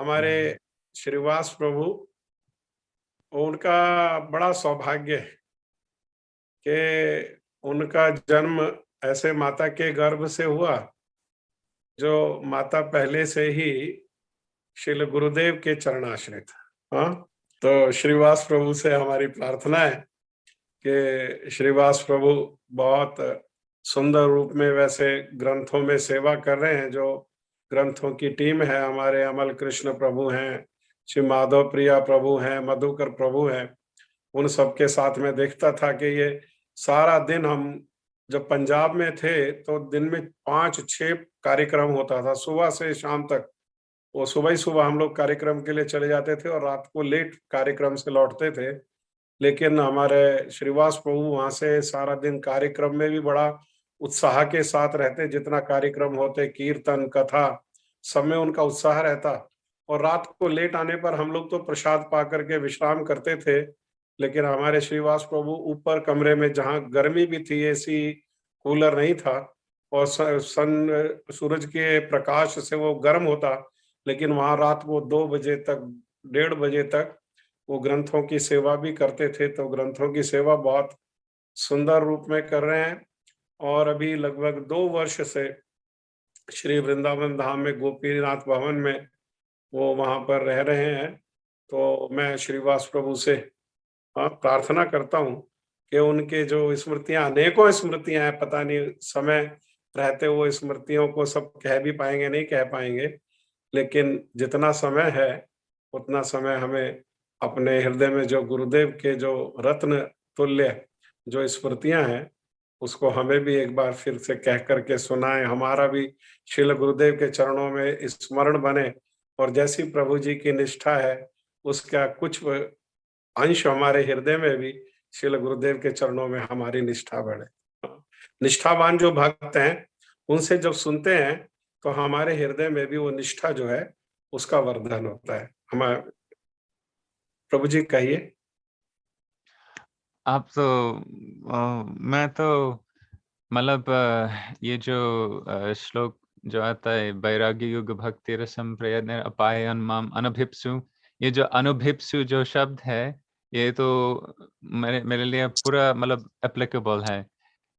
हमारे हम्म, श्रीवास प्रभु, उनका बड़ा सौभाग्य है कि उनका जन्म ऐसे माता के गर्भ से हुआ, जो माता पहले से ही श्रील गुरुदेव के चरणाश्रित। हाँ, तो श्रीवास प्रभु से हमारी प्रार्थना है कि श्रीवास प्रभु बहुत सुंदर रूप में वैसे ग्रंथों में सेवा कर रहे हैं। जो ग्रंथों की टीम है, हमारे अमल कृष्ण प्रभु हैं, श्री माधव प्रिया प्रभु हैं, मधुकर प्रभु हैं, उन सबके साथ में देखता था कि ये सारा दिन, हम जब पंजाब में थे तो दिन में 5-6 कार्यक्रम होता था सुबह से शाम तक। वो सुबह ही सुबह हम लोग कार्यक्रम के लिए चले जाते थे और रात को लेट कार्यक्रम से लौटते थे। लेकिन हमारे श्रीवास प्रभु वहां से सारा दिन कार्यक्रम में भी बड़ा उत्साह के साथ रहते। जितना कार्यक्रम होते, कीर्तन कथा, सब में उनका उत्साह रहता। और रात को लेट आने पर हम लोग तो प्रसाद पा करके विश्राम करते थे, लेकिन हमारे श्रीवास प्रभु ऊपर कमरे में, जहाँ गर्मी भी थी, एसी कूलर नहीं था और सन सूरज के प्रकाश से वो गर्म होता, लेकिन वहां रात को 2 बजे तक, 1:30 बजे तक वो ग्रंथों की सेवा भी करते थे। तो ग्रंथों की सेवा बहुत सुंदर रूप में कर रहे हैं। और अभी लगभग 2 वर्ष से श्री वृंदावन धाम में गोपीनाथ भवन में वो वहां पर रह रहे हैं। तो मैं श्रीवास प्रभु से प्रार्थना करता हूँ कि उनके जो स्मृतियां, अनेकों स्मृतियां हैं, पता नहीं समय रहते वो स्मृतियों को सब कह भी पाएंगे नहीं कह पाएंगे, लेकिन जितना समय है उतना समय हमें अपने हृदय में जो गुरुदेव के जो रत्न तुल्य जो स्मृतियां हैं, उसको हमें भी एक बार फिर से कह करके सुनाएं। हमारा भी श्रील गुरुदेव के चरणों में स्मरण बने और जैसी प्रभु जी की निष्ठा है, उसका कुछ अंश हमारे हृदय में भी श्रील गुरुदेव के चरणों में हमारी निष्ठा बढ़े। निष्ठावान जो भक्त हैं, उनसे जब सुनते हैं तो हमारे हृदय में भी वो निष्ठा जो है उसका वर्धन होता है। हमारे प्रभु जी कहिए। आप तो मैं तो मतलब ये जो श्लोक जो आता है, वैराग्य युग भक्ति रसम प्रयत्न अपायन माम अनभिप्सु, ये जो अनभिप्सु जो शब्द है, ये तो मेरे मेरे लिए पूरा मतलब एप्लीकेबल है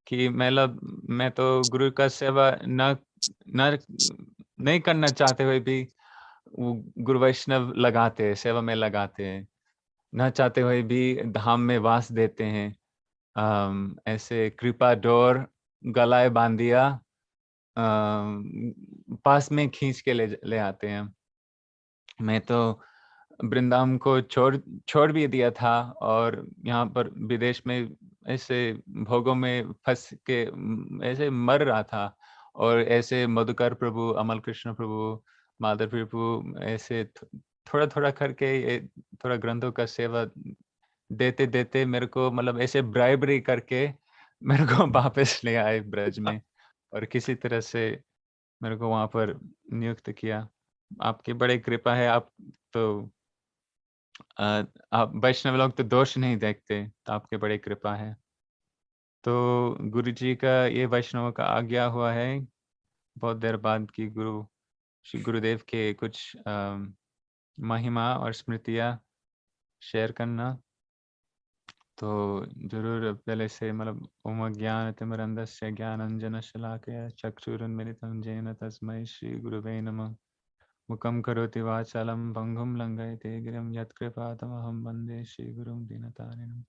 कि मतलब मैं तो गुरु का सेवा न नहीं करना चाहते हुए भी वो गुरु वैष्णव लगाते हैं, सेवा में लगाते हैं, न चाहते हुए भी धाम में वास देते हैं। ऐसे कृपा डोर गलाए बांधिया, पास में खींच के ले ले आते हैं। मैं तो वृंदावन को छोड़ भी दिया था और यहाँ पर विदेश में ऐसे भोगों में फंस के ऐसे मर रहा था। और ऐसे मधुकर प्रभु, अमल कृष्ण प्रभु, माधव प्रभु ऐसे थोड़ा-थोड़ा करके ये थोड़ा ग्रंथों का सेवा देते-देते मेरे को मतलब ऐसे ब्राइबरी करके मेरे को वापस ले आए ब्रज में और किसी तरह से मेरे को वहाँ पर नियुक्त किया। आपकी बड़ी कृपा है। आप तो आप वैष्णव लोग तो दोष नहीं देखते, तो आपकी बड़ी कृपा है। तो गुरुजी का ये वैष्णव का आज्ञा हुआ है, बहुत देर बाद कि श्री गुरुदेव के कुछ महिमा और स्मृतियाँ शेयर करना। तो ज़रूर पहले से मतलब ओम ज्ञानतिमिरन्धस्य ज्ञानाञ्जनशलाकया चक्षुरुन्मिलितं येन तस्मै श्रीगुरुवे नमः। मुखं करोति वाचालं पङ्गुं लङ्घयते गिरिं यत्कृपातमहं वन्दे श्रीगुरुं दीनतारिणम्।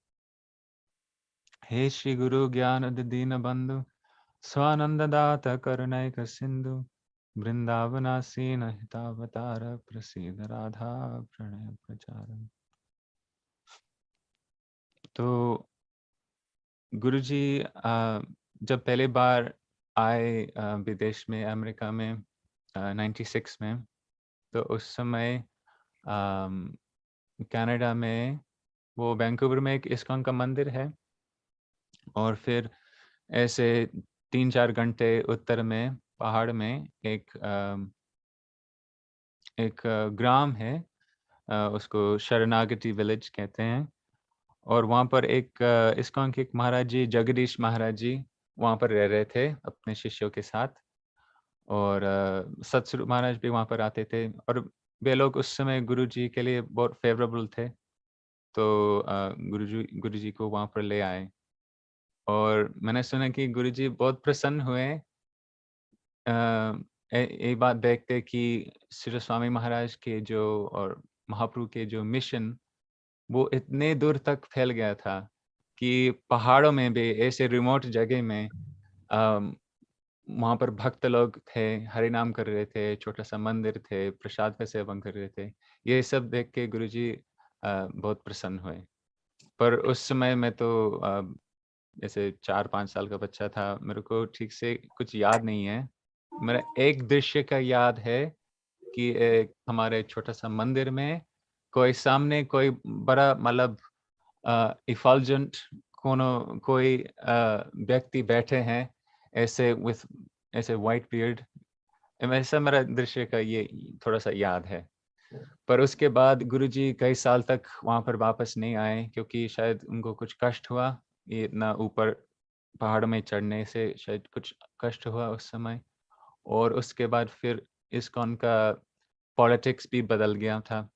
हे श्रीगुरु ज्ञानदीनबन्धु स्वानन्ददात करुणैक सिन्धु वृन्दावनासीन हितावतार प्रसीद राधा प्रणय प्रचारम्। तो गुरुजी जब पहली बार आए विदेश में, अमेरिका में 96 में, तो उस समय कनाडा में वो वैंकूवर में एक इस्कॉन का मंदिर है और फिर ऐसे 3-4 घंटे उत्तर में पहाड़ में एक ग्राम है, उसको शरणागति विलेज कहते हैं। और वहाँ पर एक इस्कॉन के एक महाराज जी, जगदीश महाराज जी, वहाँ पर रह रहे थे अपने शिष्यों के साथ। और सतस्वरूप महाराज भी वहाँ पर आते थे और वे लोग उस समय गुरुजी के लिए बहुत फ़ेवरेबल थे। तो गुरुजी को वहाँ पर ले आए और मैंने सुना कि गुरुजी बहुत प्रसन्न हुए अ, ये बात देख के कि श्री स्वामी महाराज के जो और महाप्रभु के जो मिशन वो इतने दूर तक फैल गया था कि पहाड़ों में भी ऐसे रिमोट जगह में अम, वहाँ पर भक्त लोग थे, हरि नाम कर रहे थे, छोटा-सा मंदिर थे, प्रसाद का सेवन कर रहे थे। ये सब देख के गुरुजी बहुत प्रसन्न हुए। पर उस समय मैं तो जैसे 4-5 साल का बच्चा था, मेरे को ठीक से कुछ याद नहीं है। मेरा एक दृश्य का याद है कि एक हमारे छोटा-सा मंदिर में कोई सामने कोई बड़ा मतलब इफल्जेंट कोनो कोई व्यक्ति बैठे हैं, ऐसे विथ ऐसे व्हाइट बियर्ड वैसा मेरा दृश्य का ये थोड़ा-सा याद है। पर उसके बाद गुरुजी कई साल तक वहाँ पर वापस नहीं आए क्योंकि शायद उनको कुछ कष्ट हुआ, ये इतना ऊपर पहाड़ में चढ़ने से शायद कुछ कष्ट हुआ उस समय और उसके बाद फिर इस्कॉन का पॉलिटिक्स भी बदल गया था।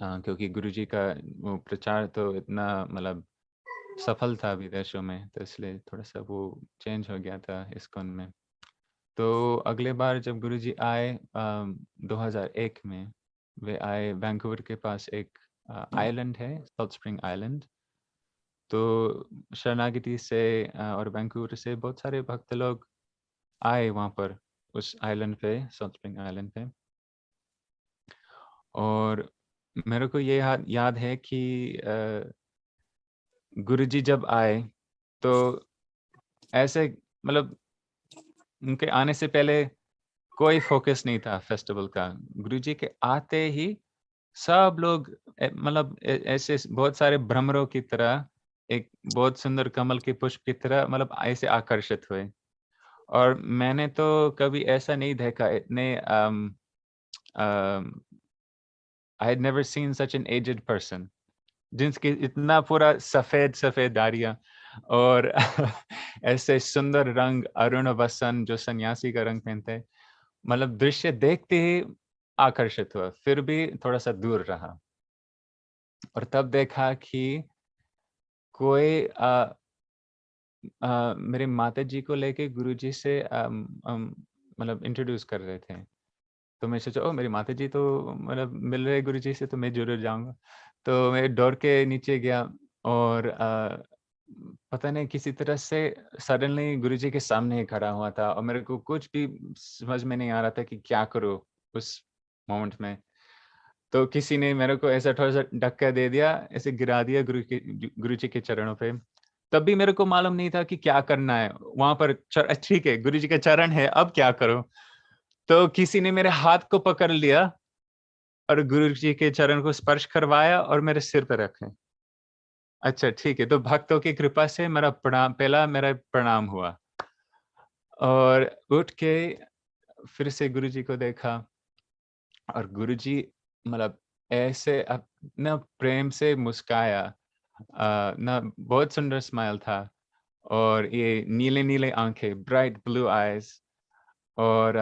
क्योंकि गुरुजी का वो प्रचार तो इतना मतलब सफल था विदेशों में, तो इसलिए थोड़ा-सा वो चेंज हो गया था इस्कॉन में। तो अगले बार जब गुरुजी आए 2001 में, वे आए वैंकूवर के पास एक आइलैंड है, साउथ स्प्रिंग आइलैंड। तो शरणागति से और वैंकूवर से बहुत सारे भक्त लोग आए वहाँ पर, उस आइलैंड पे, साउथ स्प्रिंग आइलैंड पे। और मेरे को ये याद है कि गुरुजी जब आए, तो ऐसे मतलब उनके आने से पहले कोई फ़ोकस नहीं था फेस्टिवल का। गुरुजी के आते ही सब लोग मतलब ऐसे बहुत सारे भ्रमरों की तरह, एक बहुत सुंदर कमल के पुष्प की तरह मतलब ऐसे आकर्षित हुए। और मैंने तो कभी ऐसा नहीं देखा इतने um, I had never seen such an aged person जिनकी इतना पूरा सफ़ेद-सफ़ेद दाढ़ियाँ और ऐसे सुंदर रंग अरुण वसन जो सन्यासी का रंग पहनते हैं। मतलब दृश्य देखते ही आकर्षित हुआ, फिर भी थोड़ा-सा दूर रहा और तब देखा कि कोई मेरे माताजी को लेके गुरुजी से मतलब इंट्रोड्यूस कर रहे थे। तो मैं सोचा ओह! मेरी माताजी तो मतलब मिल रहे हैं गुरुजी से तो मैं ज़रूर जाऊँगा। तो मैं दौड़ के नीचे गया और पता नहीं किसी तरह से सडनली गुरुजी के सामने ही खड़ा हुआ था और मेरे को कुछ भी समझ में नहीं आ रहा था कि क्या करूँ उस मोमेंट में। तो किसी ने मेरे को ऐसा थोड़ा-सा धक्का दे दिया, ऐसे गिरा दिया गुरुजी के चरणों पे। तब भी मेरे को मालूम नहीं था कि क्या करना है। वहाँ पर ठीक है, गुरुजी के चरण है, अब क्या करूँ? तो किसी ने मेरे हाथ को पकड़ लिया और गुरुजी के चरण को स्पर्श करवाया और मेरे सिर पे रखे। अच्छा ठीक है, तो भक्तों की कृपा से मेरा प्रणाम हुआ और उठ के फिर से गुरुजी को देखा और गुरुजी मतलब ऐसे ना प्रेम से मुस्काया ना बहुत सुंदर स्माइल था और ये नीले-नीले आँखें, ब्राइट ब्लू आइज़ और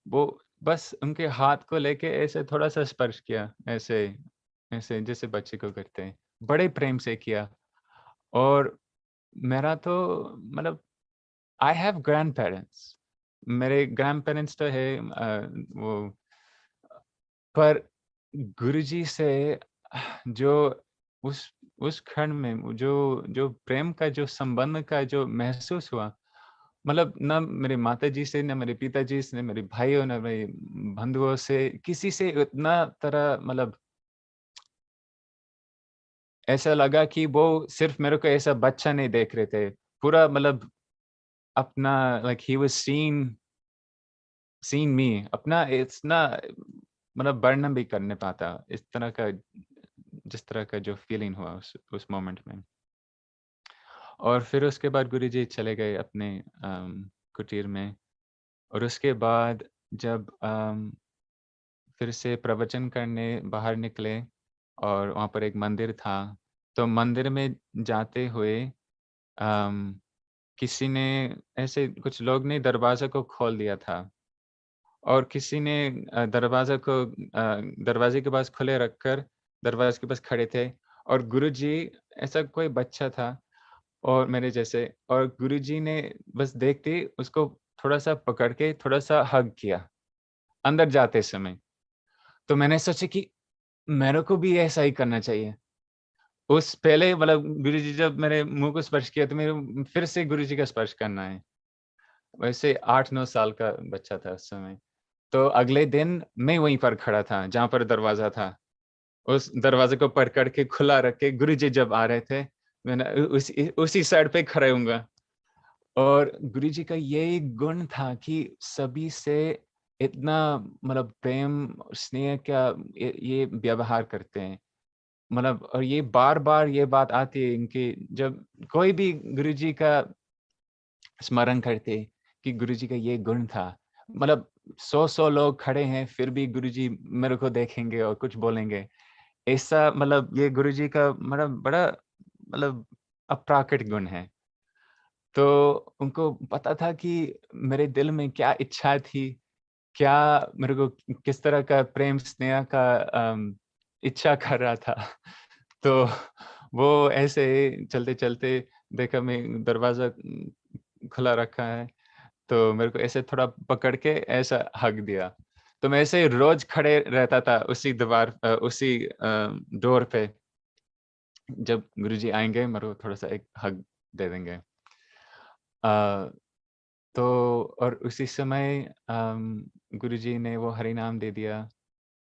वो बस उनके हाथ को लेके ऐसे थोड़ा-सा स्पर्श किया, ऐसे ऐसे जैसे बच्चे को करते हैं। बड़े प्रेम से किया और मेरा तो मतलब आई हैव ग्रैंडपेरेंट्स मेरे ग्रैंडपेरेंट्स तो है वो पर गुरुजी से जो उस उस क्षण में वो जो जो प्रेम का जो संबंध का जो महसूस हुआ, मतलब ना मेरे माताजी से, ना मेरे पिताजी से, ना मेरे भाइयों, ना मेरे बंधुओं से, किसी से इतना तरह मतलब ऐसा लगा कि वो सिर्फ़ मेरे को ऐसा बच्चा नहीं देख रहे थे। पूरा मतलब अपना लाइक ही वाज़ सीइंग मी अपना इतना मतलब वर्णन भी कर नहीं पाता। इस तरह का जिस तरह का जो फीलिंग हुआ उस मोमेंट में। और फिर उसके बाद गुरुजी चले गए अपने कुटीर में और उसके बाद जब फिर से प्रवचन करने बाहर निकले और वहाँ पर एक मंदिर था, तो मंदिर में जाते हुए किसी ने ऐसे कुछ लोग ने दरवाज़ा को खोल दिया था और किसी ने दरवाजे के पास खुले रखकर दरवाजे के पास खड़े थे, और गुरुजी, ऐसा कोई बच्चा था और मेरे जैसे, और गुरुजी ने बस देखते ही उसको थोड़ा-सा पकड़ के थोड़ा-सा हग किया, अंदर जाते समय। तो मैंने सोचा कि मेरे को भी ऐसा ही करना चाहिए। उस पहले मतलब गुरुजी जब मेरे मुँह को स्पर्श किया तो मेरे फिर से गुरुजी का स्पर्श करना है। वैसे 8-9 साल का बच्चा था उस समय। तो अगले दिन मैं वहीं पर खड़ा था, जहाँ पर दरवाज़ा था। उस दरवाज़े को पकड़ के खुला रख के गुरुजी जब आ रहे थे, मैंने उसी साइड पे खड़े होऊँगा। और गुरुजी का यही गुण था कि सभी से इतना मतलब प्रेम, स्नेह का ये व्यवहार करते हैं। मतलब और ये बार-बार ये बात आती है इनकी, जब कोई भी गुरुजी का स्मरण करते कि गुरुजी का ये गुण था। मतलब 100-100 लोग खड़े हैं, फिर भी गुरुजी मेरे को देखेंगे और कुछ बोलेंगे। ऐसा मतलब ये गुरुजी का मतलब बड़ा मतलब अप्राकृत गुण है। तो उनको पता था कि मेरे दिल में क्या इच्छा थी, क्या मेरे को किस तरह का प्रेम स्नेह का इच्छा कर रहा था। तो वो ऐसे ही चलते-चलते देखा मैं दरवाज़ा खुला रखा है, तो मेरे को ऐसे थोड़ा पकड़ के ऐसा हग दिया। तो मैं ऐसे रोज़ खड़े रहता था उसी डोर पे। जब गुरुजी आएँगे मेरे को थोड़ा-सा एक हग दे देंगे। अ, तो और उसी समय गुरुजी ने वो हरि नाम दे दिया,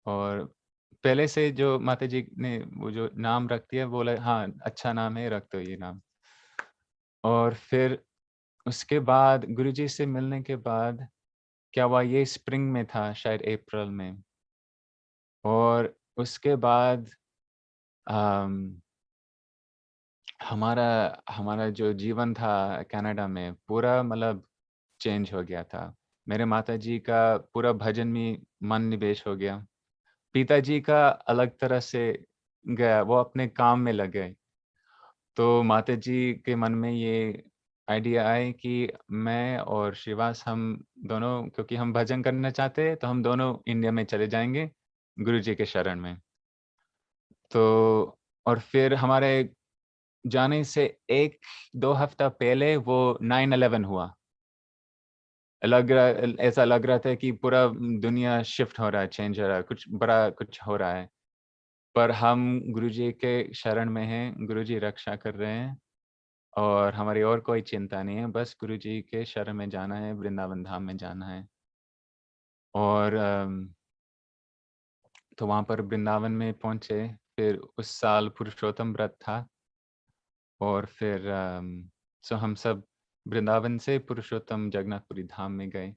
और पहले से जो माताजी ने वो जो नाम रख दिया, बोला हाँ, अच्छा नाम है, रख दो ये नाम। और फिर उसके बाद गुरुजी से मिलने के बाद क्या हुआ, ये स्प्रिंग में था शायद अप्रैल में, और उसके बाद अम, हमारा हमारा जो जीवन था कनाडा में पूरा मतलब चेंज हो गया था। मेरे माताजी का पूरा भजन में मन निवेश हो गया। पिताजी का अलग तरह से गया, वो अपने काम में लग गए। तो माताजी के मन में ये आइडिया आई कि मैं और श्रीवास हम दोनों, क्योंकि हम भजन करना चाहते हैं, तो हम दोनों इंडिया में चले जाएँगे, गुरुजी के शरण में। तो और फिर हमारे जाने से 1-2 हफ्ता पहले वो 9/11 हुआ। ऐसा लग रहा था कि पूरा दुनिया शिफ्ट हो रहा है, चेंज हो रहा है, कुछ बड़ा कुछ हो रहा है। पर हम गुरुजी के शरण में हैं, गुरुजी रक्षा कर रहे हैं, और हमारी और कोई चिंता नहीं है, बस गुरुजी के शरण में जाना है, वृंदावन धाम में जाना है। और तो वहाँ पर वृंदावन में पहुँचे, फिर उस साल पुरुषोत्तम व्रत था, और फिर सो हम सब वृंदावन से पुरुषोत्तम जगन्नाथपुरी धाम में गए,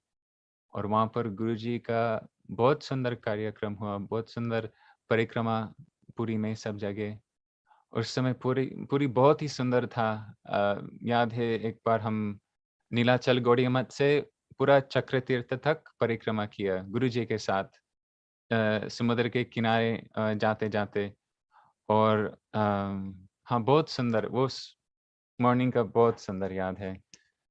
और वहाँ पर गुरुजी का बहुत सुंदर कार्यक्रम हुआ, बहुत सुंदर परिक्रमा पुरी में सब जगह। उस समय पूरी पूरी बहुत ही सुंदर था। याद है एक बार हम नीलाचल गौड़ी मठ से पूरा चक्र तीर्थ तक परिक्रमा किया गुरुजी के साथ, समुद्र के किनारे जाते-जाते, और हाँ, बहुत सुंदर वो मॉर्निंग का बहुत सुंदर याद है।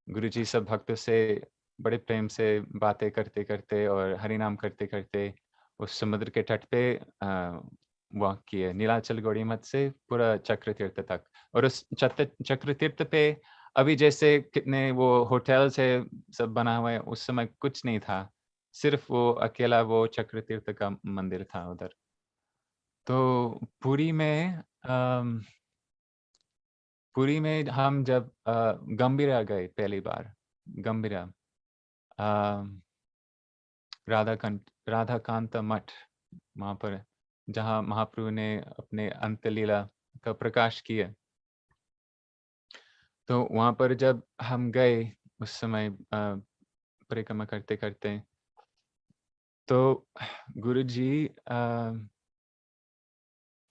गुरुजी सब भक्तों से बड़े प्रेम से बातें करते-करते और हरि नाम करते-करते उस समुद्र के तट पे वॉक किए, नीलाचल गौड़ी मठ से पूरा चक्र तीर्थ तक। और उस चक्र तीर्थ पे अभी जैसे कितने वो होटल्स है, सब बना हुआ है, उस समय कुछ नहीं था। सिर्फ़ वो अकेला वो चक्र तीर्थ का मंदिर था उधर। तो पुरी में हम जब गंभीरा गए पहली बार, गंभीरा, अ, राधाकांत मठ, वहाँ पर जहाँ महाप्रभु ने अपने अंत लीला का प्रकाश किया। तो वहाँ पर जब हम गए उस समय परिक्रमा करते-करते, तो गुरुजी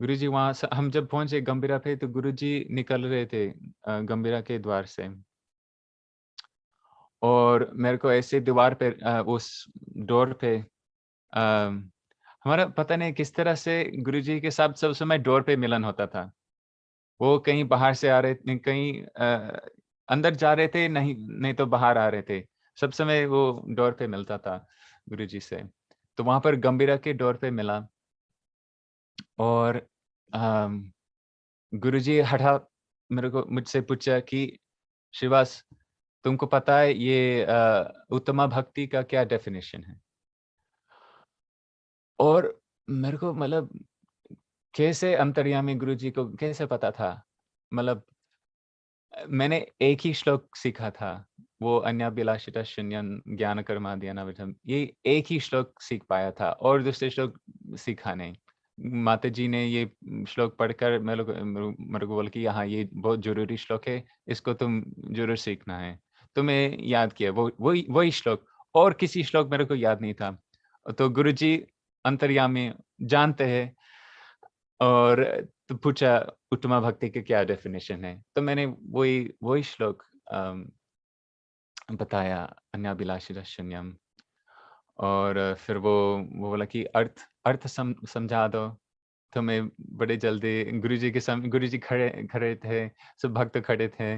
गुरुजी वहाँ से हम जब पहुँचे गंभीरा पे, तो गुरुजी निकल रहे थे गंभीरा के द्वार से। और मेरे को ऐसे दीवार पे उस डोर पे हमारा पता नहीं किस तरह से गुरुजी के साथ सब समय डोर पे मिलन होता था। वो कहीं बाहर से आ रहे थे, कहीं अंदर जा रहे थे, नहीं नहीं तो बाहर आ रहे थे। सब समय वो डोर पे मिलता था। गुरुजी से। तो वहाँ पर गंभीरा के डोर पे मिला और अम, गुरुजी हठात मुझसे पूछा कि श्रीवास, तुमको पता है ये उत्तमा भक्ति का क्या डेफिनेशन है? और मेरे को मतलब कैसे अंतर्यामी गुरुजी को कैसे पता था? मतलब मैंने एक ही श्लोक सीखा था, वो अन्याभिलाषिता शून्यं ज्ञानकर्माद्यनावृतम्, ये एक ही श्लोक सीख पाया था और दूसरे श्लोक सीखा नहीं। माताजी ने ये श्लोक पढ़कर मेरे को बोला कि हाँ, ये बहुत ज़रूरी श्लोक है, इसको तुम ज़रूर सीखना है। तो मैं याद किया वो वही वही श्लोक और किसी श्लोक मेरे को याद नहीं था। तो गुरुजी अंतर्यामी जानते हैं और तो पूछा उत्तमा भक्ति की क्या डेफिनेशन है? तो मैंने वही वही श्लोक अम, बताया अन्याभिलाषिता शून्यम और फिर वो बोला कि अर्थ अर्थ समझा दो। तो मैं बड़े जल्दी गुरुजी खड़े खड़े थे, सब भक्त खड़े थे।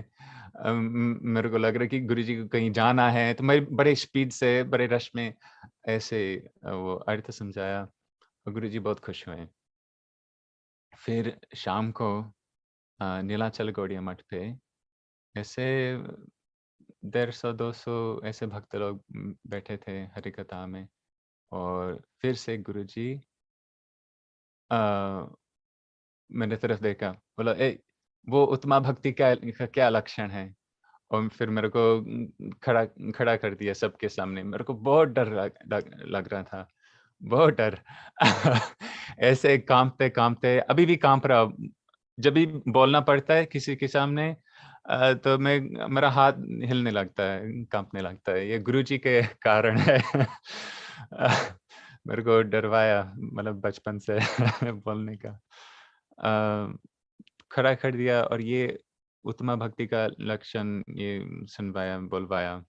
मेरे को लग रहा है कि गुरुजी को कहीं जाना है, तो मैं बड़े स्पीड से, बड़े रश में ऐसे वो अर्थ समझाया और गुरुजी बहुत खुश हुए। फिर शाम को नीलाचल गौड़िया मठ पे ऐसे 150-200 ऐसे भक्त लोग बैठे थे हरि कथा में और फिर से गुरुजी अ, मेरे तरफ देखा, बोला, "ए, वो उत्तमा भक्ति का क्या लक्षण है?" और फिर मेरे को खड़ा खड़ा कर दिया सबके सामने। मेरे को बहुत डर लग रहा था, बहुत डर। ऐसे काँपते-काँपते अभी भी काँप रहा हूँ। जब भी बोलना पड़ता है किसी के सामने तो मेरा हाथ हिलने लगता है, काँपने लगता है। ये गुरुजी के कारण है। अ, मेरे को डरवाया मतलब बचपन से बोलने का। अ, खड़ा कर दिया और ये उत्तमा भक्ति का लक्षण ये सुनवाया, बोलवाया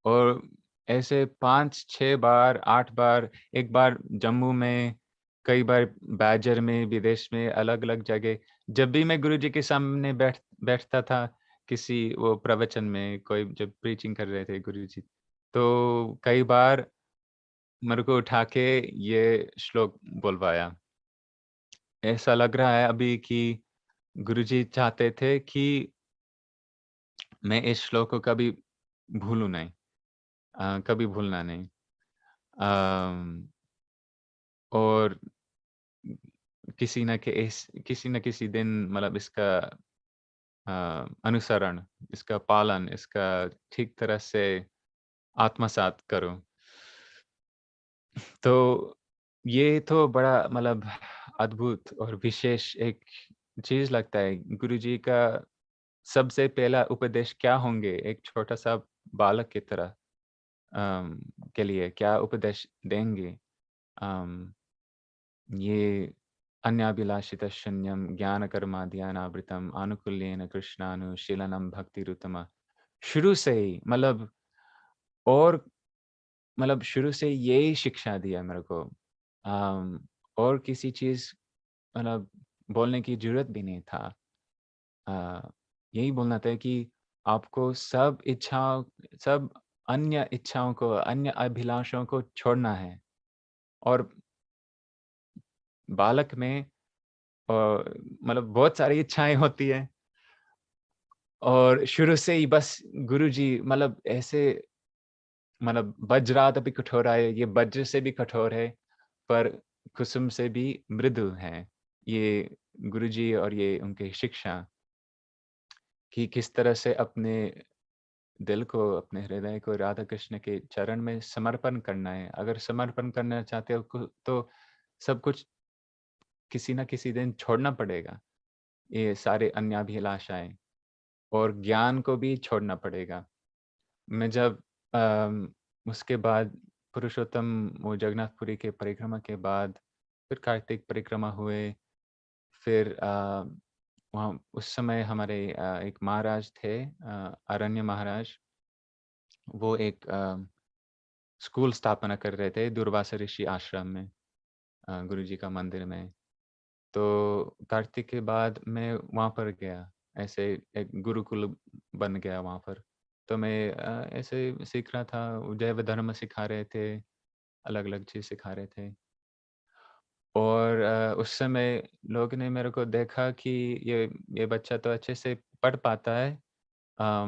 और ऐसे 5-6 बार, 8 बार, एक बार जम्मू में, कई बार बैजर में, विदेश में, अलग-अलग जगह, जब भी मैं गुरुजी के सामने बैठता था, किसी वो प्रवचन में, कोई जब प्रीचिंग कर रहे थे गुरुजी, तो कई बार मेरे को उठा के ये श्लोक बोलवाया। ऐसा लग रहा है अभी कि गुरुजी चाहते थे कि मैं इस श्लोक को कभी भूलूँ नहीं, कभी भूलना नहीं। अम, और किसी न किसी दिन मतलब इसका अनुसरण, इसका पालन, इसका ठीक तरह से आत्मसात करूँ। तो ये तो बड़ा मतलब अद्भुत और विशेष एक चीज़ लगता है। गुरुजी का सबसे पहला उपदेश क्या होंगे एक छोटा-सा बालक की तरह अम, के लिए क्या उपदेश देंगे? अम, ये अन्याभिलाषितशून्यं ज्ञानकर्माद्यानावृतम् आनुकूल्येन कृष्णानुशीलनं भक्तिरुत्तमा। शुरू से ही और मतलब शुरू से यही शिक्षा दिया मेरे को। और किसी चीज़ मतलब बोलने की ज़रूरत भी नहीं था। अ, यही बोलना था कि आपको सब अन्य इच्छाओं को, अन्य अभिलाषाओं को छोड़ना है और बालक में मतलब बहुत सारी इच्छाएँ होती हैं और शुरू से ही बस गुरुजी मतलब ऐसे मतलब वज्रात अपि कठोराय, ये वज्र से भी कठोर है, पर कुसुम से भी मृदु है। ये गुरुजी और ये उनकी शिक्षा कि किस तरह से अपने दिल को, अपने हृदय को राधा कृष्ण के चरण में समर्पण करना है। अगर समर्पण करना चाहते हो तो सब कुछ किसी न किसी दिन छोड़ना पड़ेगा। ये सारे अन्याभिलाषाएँ और ज्ञान को भी छोड़ना पड़ेगा। मैं जब उसके बाद पुरुषोत्तम वो जगन्नाथपुरी के परिक्रमा के बाद फिर कार्तिक परिक्रमा हुए, फिर वहाँ उस समय हमारे एक महाराज थे अरण्य महाराज, वो एक स्कूल स्थापना कर रहे थे दुर्वासा ऋषि आश्रम में गुरुजी का मंदिर में। तो कार्तिक के बाद मैं वहाँ पर गया, ऐसे एक गुरुकुल बन गया वहाँ पर। तो मैं ऐसे सीख रहा था, जैव धर्म सिखा रहे थे, अलग-अलग चीज़ सिखा रहे थे। और उस समय लोगों ने मेरे को देखा कि ये ये बच्चा तो अच्छे से पढ़ पाता है,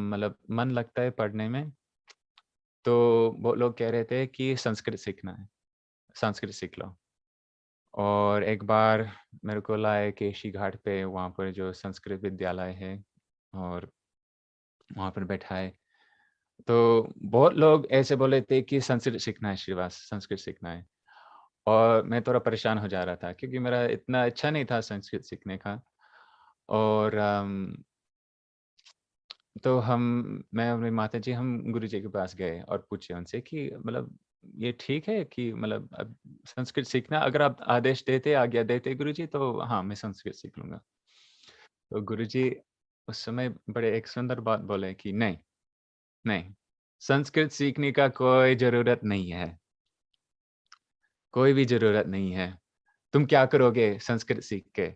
मतलब मन लगता है पढ़ने में, तो वो लोग कह रहे थे कि संस्कृत सीखना है, संस्कृत सीख लो। और एक बार मेरे को लाए केशी घाट पे, वहाँ पर जो संस्कृत विद्यालय है, और वहाँ पर बैठाए। तो बहुत लोग ऐसे बोले थे कि संस्कृत सीखना है श्रीवास, संस्कृत सीखना है। और मैं थोड़ा परेशान हो जा रहा था क्योंकि मेरा इतना इच्छा नहीं था संस्कृत सीखने का। और तो मैं और मेरी माताजी हम गुरुजी के पास गए और पूछे उनसे कि मतलब ये ठीक है कि मतलब अब संस्कृत सीखना, अगर आप आदेश देते, आज्ञा देते गुरुजी, तो हाँ, मैं संस्कृत सीख लूँगा। तो गुरुजी उस समय बड़े एक सुंदर बात बोले कि नहीं, नहीं, संस्कृत सीखने का कोई ज़रूरत नहीं है, कोई भी ज़रूरत नहीं है। तुम क्या करोगे संस्कृत सीख के?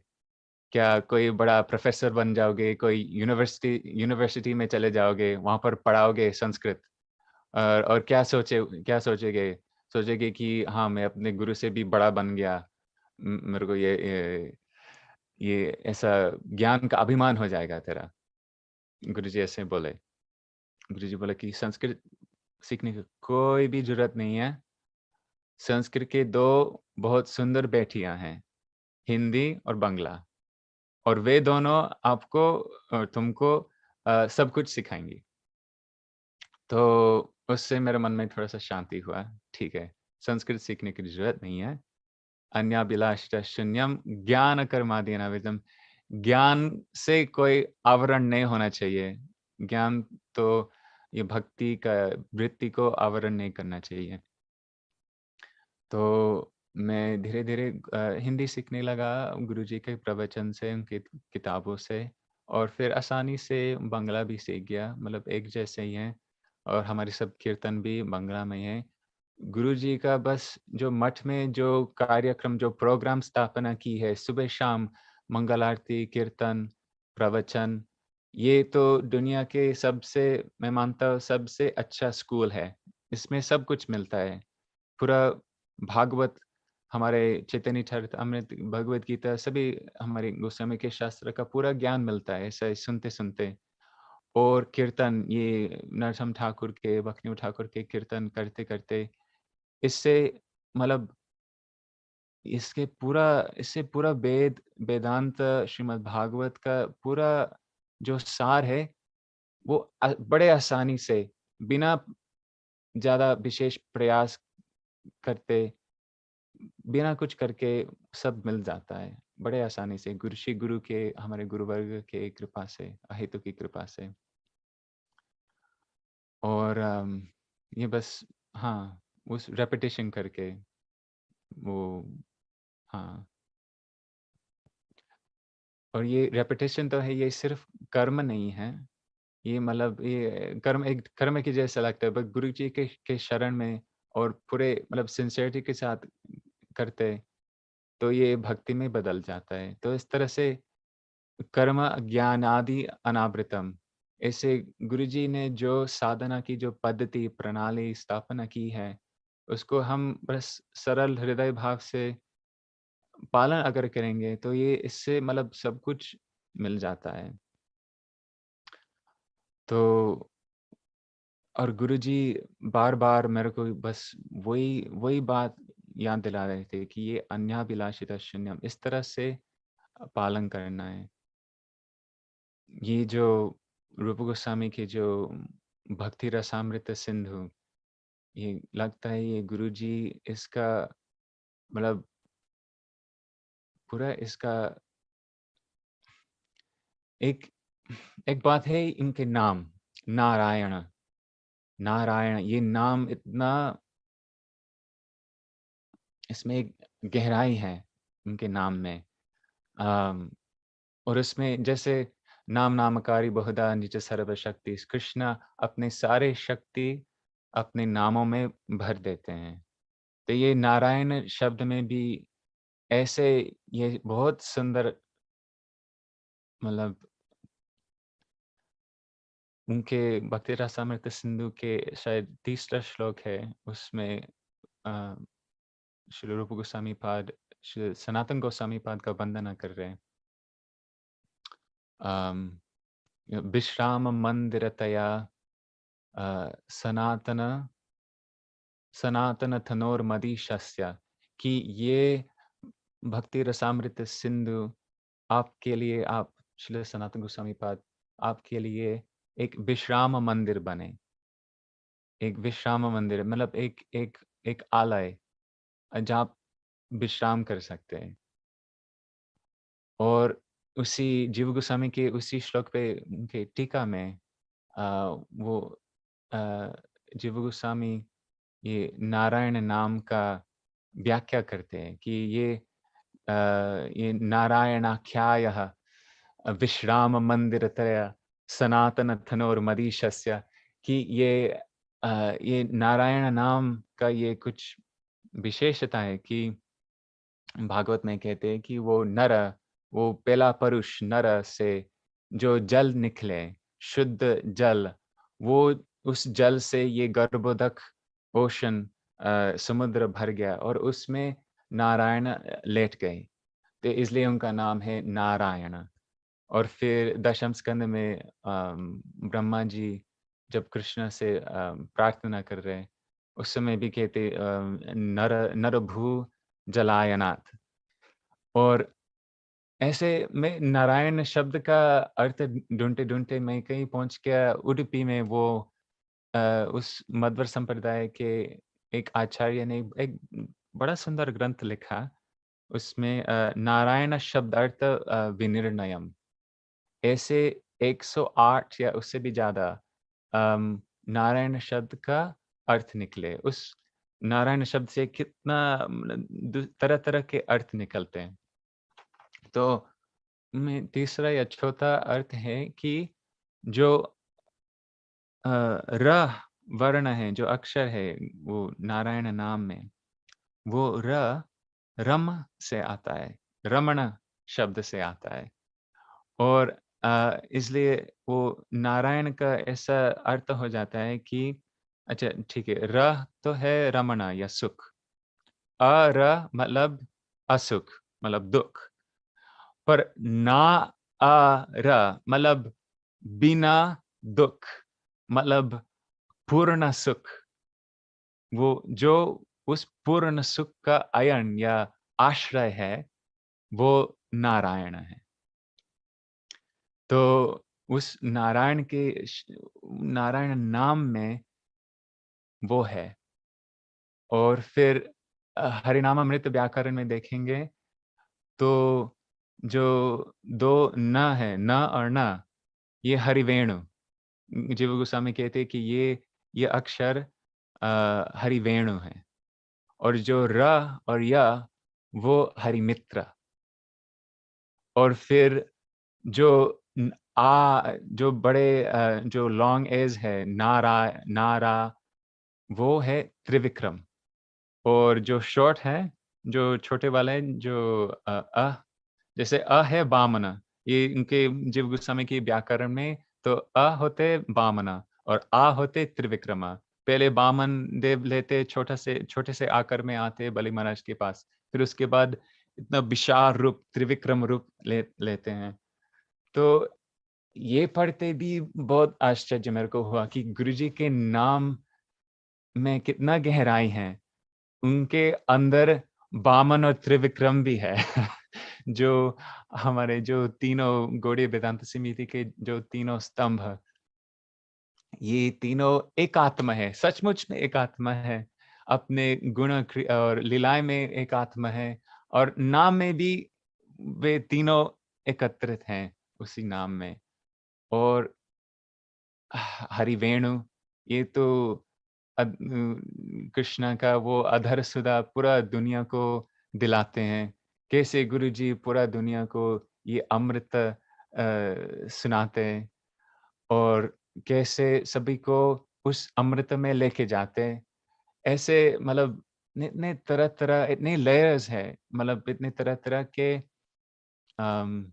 क्या कोई बड़ा प्रोफ़ेसर बन जाओगे, कोई यूनिवर्सिटी यूनिवर्सिटी में चले जाओगे, वहाँ पर पढ़ाओगे संस्कृत, और क्या सोचेंगे? सोचेंगे कि हाँ, मैं अपने गुरु से भी बड़ा बन गया। मेरे को ये ऐसा ज्ञान का अभिमान हो जाएगा तेरा। गुरुजी ऐसे बोले। गुरुजी बोले कि संस्कृत सीखने की कोई भी ज़रूरत नहीं है। संस्कृत के 2 बहुत सुंदर बेटियाँ हैं, हिंदी और बांग्ला, और वे दोनों आपको तुमको सब कुछ सिखाएँगी। तो उससे मेरे मन में थोड़ा-सा शांति हुआ, ठीक है, संस्कृत सीखने की ज़रूरत नहीं है। अन्याभिलाषितः शून्यम ज्ञानकर्मादीनामितं। ज्ञान से कोई आवरण नहीं होना चाहिए। ज्ञान तो ये भक्ति का वृत्ति को आवरण नहीं करना चाहिए। तो मैं धीरे-धीरे हिंदी सीखने लगा गुरुजी के प्रवचन से, उनकी किताबों से, और फिर आसानी से बांग्ला भी सीख गया, मतलब एक जैसे ही हैं, और हमारे सब कीर्तन भी बांग्ला में ही हैं। गुरुजी का बस जो मठ में जो कार्यक्रम, जो प्रोग्राम स्थापना की है, सुबह-शाम मंगल आरती, कीर्तन, प्रवचन, ये तो दुनिया के सबसे, मैं मानता हूँ, सबसे अच्छा स्कूल है। इसमें सब कुछ मिलता है। पूरा भागवत, हमारे चैतन्य चरितामृत, भगवद गीता, सभी हमारे गोस्वामी के शास्त्र का पूरा ज्ञान मिलता है ऐसे सुनते-सुनते। और कीर्तन, ये नरसिम्हा ठाकुर के, भक्तिनाथ ठाकुर के कीर्तन करते-करते, इससे मतलब इससे पूरा वेदांत, श्रीमद् भागवत का पूरा जो सार है, वो बड़े आसानी से, बिना ज़्यादा विशेष प्रयास करते, बिना कुछ करके सब मिल जाता है, बड़े आसानी से, श्री गुरु के, हमारे गुरुवर्ग के कृपा से, अहेतु की कृपा से। और ये बस, हाँ, उस रिपिटिशन करके वो, हाँ। और ये रिपिटिशन तो है, ये सिर्फ़ कर्म नहीं है, ये मतलब ये कर्म के जैसा लगता है, बट गुरु जी के शरण में और पूरे मतलब सिंसियरिटी के साथ करते, तो ये भक्ति में बदल जाता है। तो इस तरह से कर्म ज्ञानादि अनावृतम, ऐसे गुरुजी ने जो साधना की जो पद्धति, प्रणाली स्थापना की है, उसको हम बस सरल हृदय भाव से पालन अगर करेंगे, तो ये इससे मतलब सब कुछ मिल जाता है। तो और गुरुजी बार-बार मेरे को बस वही वही बात याद दिला रहे थे कि ये अन्याभिलाषितः शून्यम, इस तरह से पालन करना है। ये जो रूप गोस्वामी के जो भक्ति रसामृत सिंधु, ये लगता है ये गुरुजी इसका मतलब पूरा इसका एक एक बात है इनके नाम, नारायण, नारायण, ये नाम इतना, इसमें एक गहराई है इनके नाम में। अम, और उसमें जैसे नाम नामकारी बहुधा निज सर्वशक्ति, कृष्ण अपने सारे शक्ति अपने नामों में भर देते हैं। तो ये नारायण शब्द में भी ऐसे, ये बहुत सुंदर मतलब उनके भक्ति रसामृत सिंधु के शायद 30वां श्लोक है, उसमें अ, श्री रूप गोस्वामी पाद श्री सनातन गोस्वामी पाद का वंदना कर रहे हैं। विश्राम मंदिरतया सनातन सनातन थनोर्मदीशस्य, कि ये भक्ति रसामृत सिंधु आपके लिए, आप श्री सनातन गोस्वामी पाद आपके लिए एक विश्राम मंदिर बने। एक विश्राम मंदिर मतलब एक एक एक आलय, जहाँ आप विश्राम कर सकते हैं। और उसी जीव गोस्वामी के उसी श्लोक पे उनके टीका में वो जीव गोस्वामी ये नारायण नाम का व्याख्या करते हैं कि ये नारायणाख्यायः विश्राम मंदिरतया सनातन थनोर्मदीशस्य, कि ये नारायण नाम का ये कुछ विशेषता है कि भागवत में कहते हैं कि वो पहला पुरुष नर से जो जल निकले, शुद्ध जल, वो उस जल से ये गर्भोदक ओशन समुद्र भर गया और उसमें नारायण लेट गए, तो इसलिए उनका नाम है नारायण। और फिर दशम स्कंद में ब्रह्मा जी जब कृष्ण से प्रार्थना कर रहे हैं, उस समय भी कहते नर नर भू जलायनाथ। और ऐसे में नारायण शब्द का अर्थ ढूँढते-ढूँढते मैं कहीं पहुँच गया उडुपी में। अ, उस मध्वर संप्रदाय के एक आचार्य ने एक बड़ा सुंदर ग्रंथ लिखा। उसमें नारायण शब्द अर्थ विनिर्णयम, ऐसे 108 या उससे भी ज़्यादा नारायण शब्द का अर्थ निकले। उस नारायण शब्द से कितना तरह-तरह के अर्थ निकलते हैं। तो में तीसरा या चौथा अर्थ है कि जो र वर्ण है, जो अक्षर है वो नारायण नाम में, वो रम से आता है, रमण शब्द से आता है। और इसलिए वो नारायण का ऐसा अर्थ हो जाता है कि अच्छा ठीक है, तो है रमण या सुख, मतलब असुख, मतलब दुःख। पर ना मतलब बिना दुःख, मतलब पूर्ण सुख। वो जो उस पूर्ण सुख का अयन या आश्रय है, वो नारायण है। तो उस नारायण नाम में वो है। और फिर हरिनामामृत व्याकरण में देखेंगे तो जो 2 न है, न और न, ये हरिवेणु। जीव गोस्वामी कहते हैं कि ये अक्षर हरिवेणु है। और जो र और य वो हरिमित्र। और फिर जो जो बड़े जो लॉन्ग एज है नारा, वो है त्रिविक्रम। और जो शॉर्ट है, जो छोटे वाला है, जो जैसे है वामन, ये इनके जीव गोस्वामी की व्याकरण में तो होते वामन और होते त्रिविक्रमा। पहले वामन देव लेते, छोटे से आकार में आते बलि महाराज के पास, फिर उसके बाद इतना विशाल रूप त्रिविक्रम रूप लेते हैं। तो ये पढ़ते भी बहुत आश्चर्य मेरे को हुआ कि गुरुजी के नाम में कितना गहराई है। उनके अंदर वामन और त्रिविक्रम भी है। जो हमारे जो तीनों गौड़ीय वेदांत समिति के जो तीनों स्तंभ, ये तीनों एक आत्मा है, सचमुच में एक आत्मा है। अपने और लीलाएं में एक आत्मा है, और नाम में भी वे तीनों एकत्रित हैं उसी नाम में। और हरिवेणु, ये तो कृष्णा का वो अधर सुधा पूरा दुनिया को दिलाते हैं। कैसे गुरुजी पूरा दुनिया को ये अमृत सुनाते हैं, और कैसे सभी को उस अमृत में लेके जाते हैं। ऐसे मतलब इतने तरह-तरह, इतने लेयर्स है, मतलब इतने तरह-तरह के अम,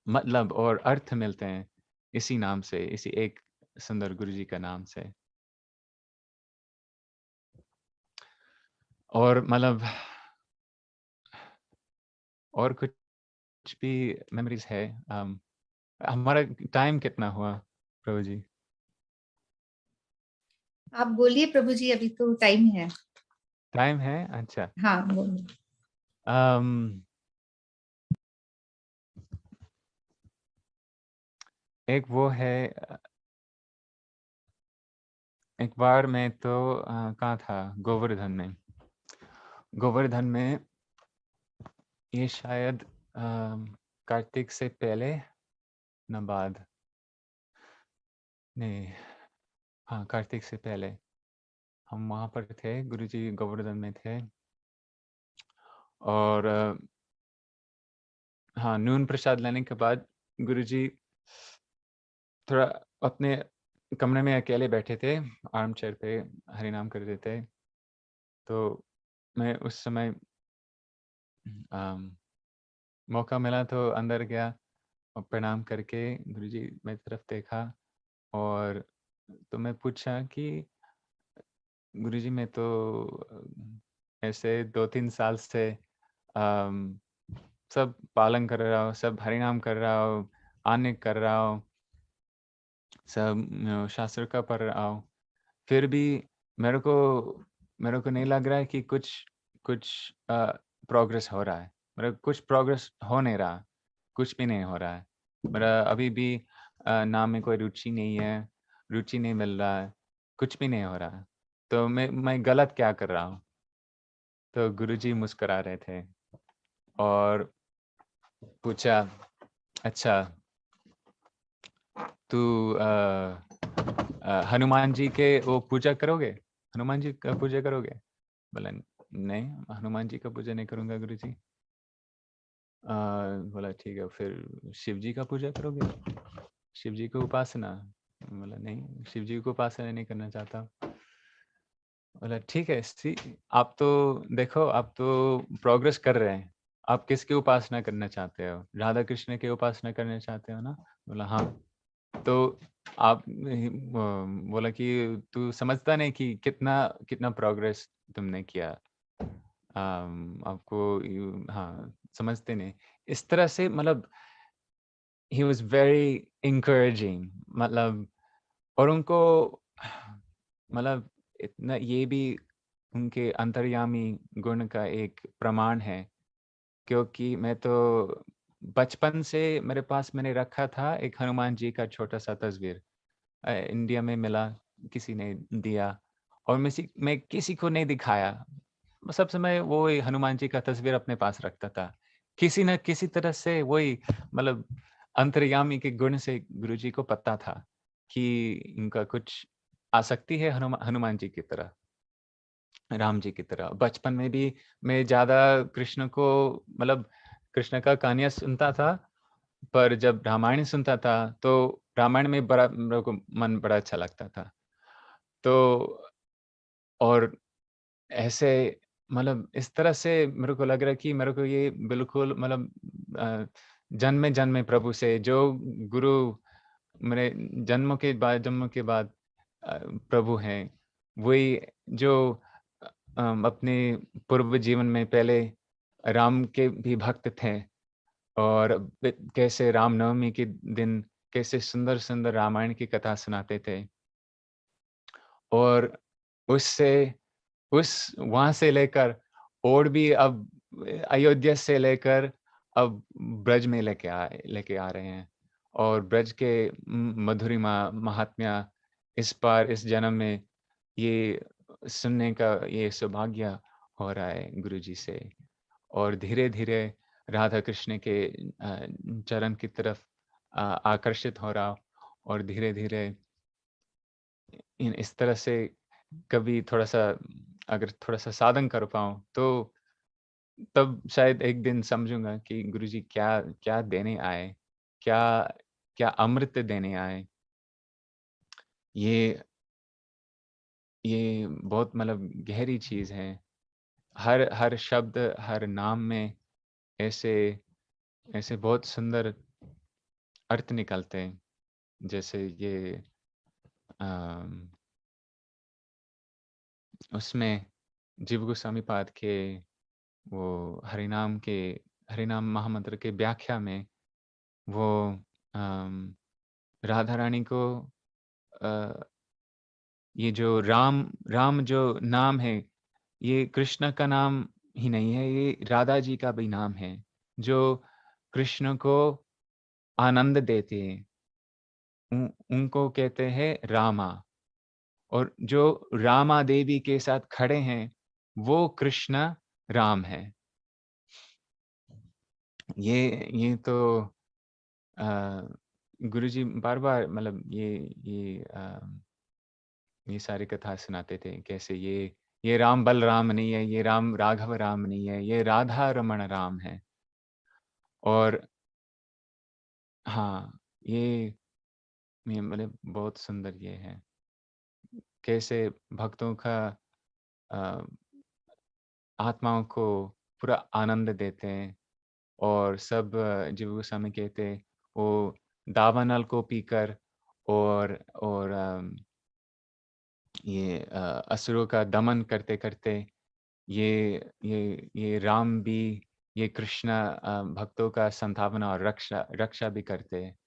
मतलब और अर्थ मिलते हैं। इसी नाम से, इसी एक सुंदर गुरुजी का नाम से। और मतलब और कुछ भी मेमोरीज़ है। हमारा टाइम कितना हुआ प्रभु जी? आप बोलिए प्रभु जी, अभी तो टाइम है। टाइम है? अच्छा। हाँ बोलिए। अम, एक वो है एक बार मैं तो कहाँ था? गोवर्धन में। गोवर्धन में ये शायद कार्तिक से पहले ना बाद? नहीं, हाँ, कार्तिक से पहले हम वहाँ पर थे, गुरुजी गोवर्धन में थे और हाँ, नून प्रसाद लेने के बाद गुरुजी थोड़ा अपने कमरे में अकेले बैठे थे, आर्म चेयर पे हरि नाम कर रहे थे। तो मैं उस समय अम, मौका मिला तो अंदर गया और प्रणाम करके गुरुजी मेरी तरफ देखा और तो मैं पूछा कि गुरुजी मैं तो ऐसे 2-3 साल से अम, सब पालन कर रहा हूँ, सब हरि नाम कर रहा हूँ, आने कर रहा हूँ, सब शास्त्र का पढ़ रहा हूँ। फिर भी मेरे को मेरे को नहीं लग रहा है कि कुछ कुछ प्रोग्रेस हो रहा है। मेरा कुछ प्रोग्रेस हो नहीं रहा, कुछ भी नहीं हो रहा है। मेरा अभी भी नाम में कोई रुचि नहीं है, रुचि नहीं मिल रहा है, कुछ भी नहीं हो रहा है। तो मैं गलत क्या कर रहा हूँ? तो गुरुजी मुस्कुरा रहे थे और पूछा, "अच्छा, तू हनुमान जी के वो पूजा करोगे? हनुमान जी का पूजा करोगे?" बोला, "नहीं, हनुमान जी का पूजा नहीं करूँगा गुरुजी।" अ, बोला, "ठीक है, फिर शिव जी का पूजा करोगे? शिव जी की उपासना?" बोला, "नहीं, शिव जी को उपासना नहीं करना चाहता।" बोला, "ठीक है, आप तो देखो, आप तो प्रोग्रेस कर रहे हैं। आप किसकी उपासना करना चाहते हो? राधा कृष्ण की उपासना करना चाहते हो ना?" बोला, "हाँ।" तो आप बोला कि तू समझता नहीं कि कितना कितना प्रोग्रेस तुमने किया। आपको हाँ, समझते नहीं। इस तरह से मतलब ही वाज़ वेरी एनकरेजिंग मतलब और उनको मतलब इतना ये भी उनके अंतर्यामी गुण का एक प्रमाण है, क्योंकि मैं तो बचपन से मेरे पास मैंने रखा था एक हनुमान जी का छोटा-सा तस्वीर। इंडिया में मिला, किसी ने दिया और मैं किसी को नहीं दिखाया। सब समय वही हनुमान जी का तस्वीर अपने पास रखता था। किसी न किसी तरह से वही मतलब अंतर्यामी के गुण से गुरुजी को पता था कि इनका कुछ आसक्ति है हनुमान जी की तरह, राम जी की तरह। बचपन में भी मैं ज़्यादा कृष्ण को मतलब कृष्ण का कहानियाँ सुनता था, पर जब रामायण सुनता था, तो रामायण में बड़ा मेरे को मन बड़ा अच्छा लगता था। तो और ऐसे मतलब इस तरह से मेरे को लग रहा है कि मेरे को ये बिल्कुल मतलब जन्मे-जन्मे प्रभु से जो गुरु मेरे जन्म के बाद प्रभु हैं, वही जो अपने पूर्व जीवन में पहले राम के भी भक्त थे और कैसे रामनवमी के दिन कैसे सुंदर-सुंदर रामायण की कथा सुनाते थे और उससे उस वहाँ से लेकर और भी अब अयोध्या से लेकर अब ब्रज में लेके आ रहे हैं और ब्रज के मधुरिमा, महात्म्य इस बार इस जन्म में ये सुनने का ये सौभाग्य हो रहा है गुरुजी से और धीरे-धीरे राधा कृष्ण के चरण की तरफ आकर्षित हो रहा और धीरे-धीरे इन इस तरह से कभी थोड़ा-सा अगर थोड़ा-सा साधन कर पाऊँ, तो तब शायद एक दिन समझूँगा कि गुरुजी क्या क्या देने आए, क्या क्या अमृत देने आए। ये ये बहुत मतलब गहरी चीज़ है। हर हर शब्द, हर नाम में ऐसे ऐसे बहुत सुंदर अर्थ निकलते हैं। जैसे ये उसमें जीव गोस्वामी पाद के वो हरिनाम महामंत्र के व्याख्या में वो राधा रानी को ये जो राम जो नाम है, ये कृष्ण का नाम ही नहीं है, ये राधा जी का भी नाम है, जो कृष्ण को आनंद देते हैं। उनको कहते हैं रामा, और जो रामा देवी के साथ खड़े हैं, वो कृष्ण राम है। ये तो गुरुजी बार-बार मतलब ये सारी कथा सुनाते थे, कैसे ये राम बलराम नहीं है, ये राम राघव राम नहीं है, ये राधा रमण राम है। और हाँ, ये मतलब बहुत सुंदर ये है, कैसे भक्तों का अ, आत्माओं को पूरा आनंद देते हैं, और सब जीव गोस्वामी कहते हैं, वो दावानल को पीकर और ये असुरों का दमन करते-करते ये राम भी ये कृष्ण भक्तों का संतावना और रक्षा भी करते हैं।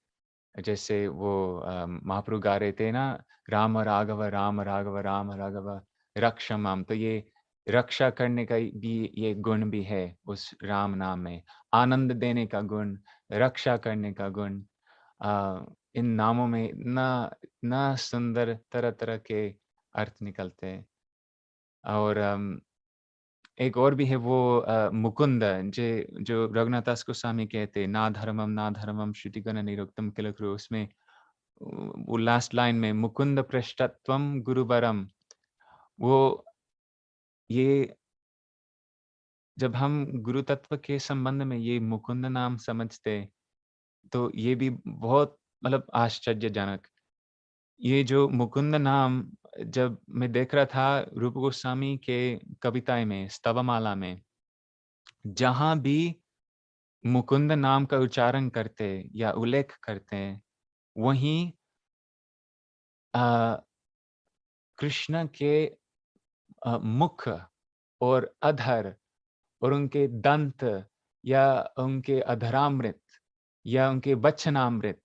जैसे वो महाप्रभु गा रहे थे ना, राम राघव राम राघव रक्ष माम, तो ये रक्षा करने का भी ये गुण भी है उस राम नाम में। आनंद देने का गुण, रक्षा करने का गुण, इन नामों में इतना सुंदर तरह-तरह के अर्थ निकलते हैं। और एक और भी है वो मुकुंद, जो रघुनाथ दास गोस्वामी कहते ना धर्मम श्रुतिगण निरुक्तम किल कुरु, उसमें वो लास्ट लाइन में मुकुंद पृष्ठत्वम गुरुवरम, वो ये जब हम गुरु तत्व के संबंध में ये मुकुंद नाम समझते, तो ये भी बहुत मतलब आश्चर्यजनक। ये जो मुकुंद नाम जब मैं देख रहा था रूप गोस्वामी के कविताएँ में, स्तवमाला में, जहाँ भी मुकुंद नाम का उच्चारण करते या उल्लेख करते हैं, वहीं अ, कृष्ण के मुख और अधर और उनके दंत या उनके अधरामृत या उनके वचनामृत,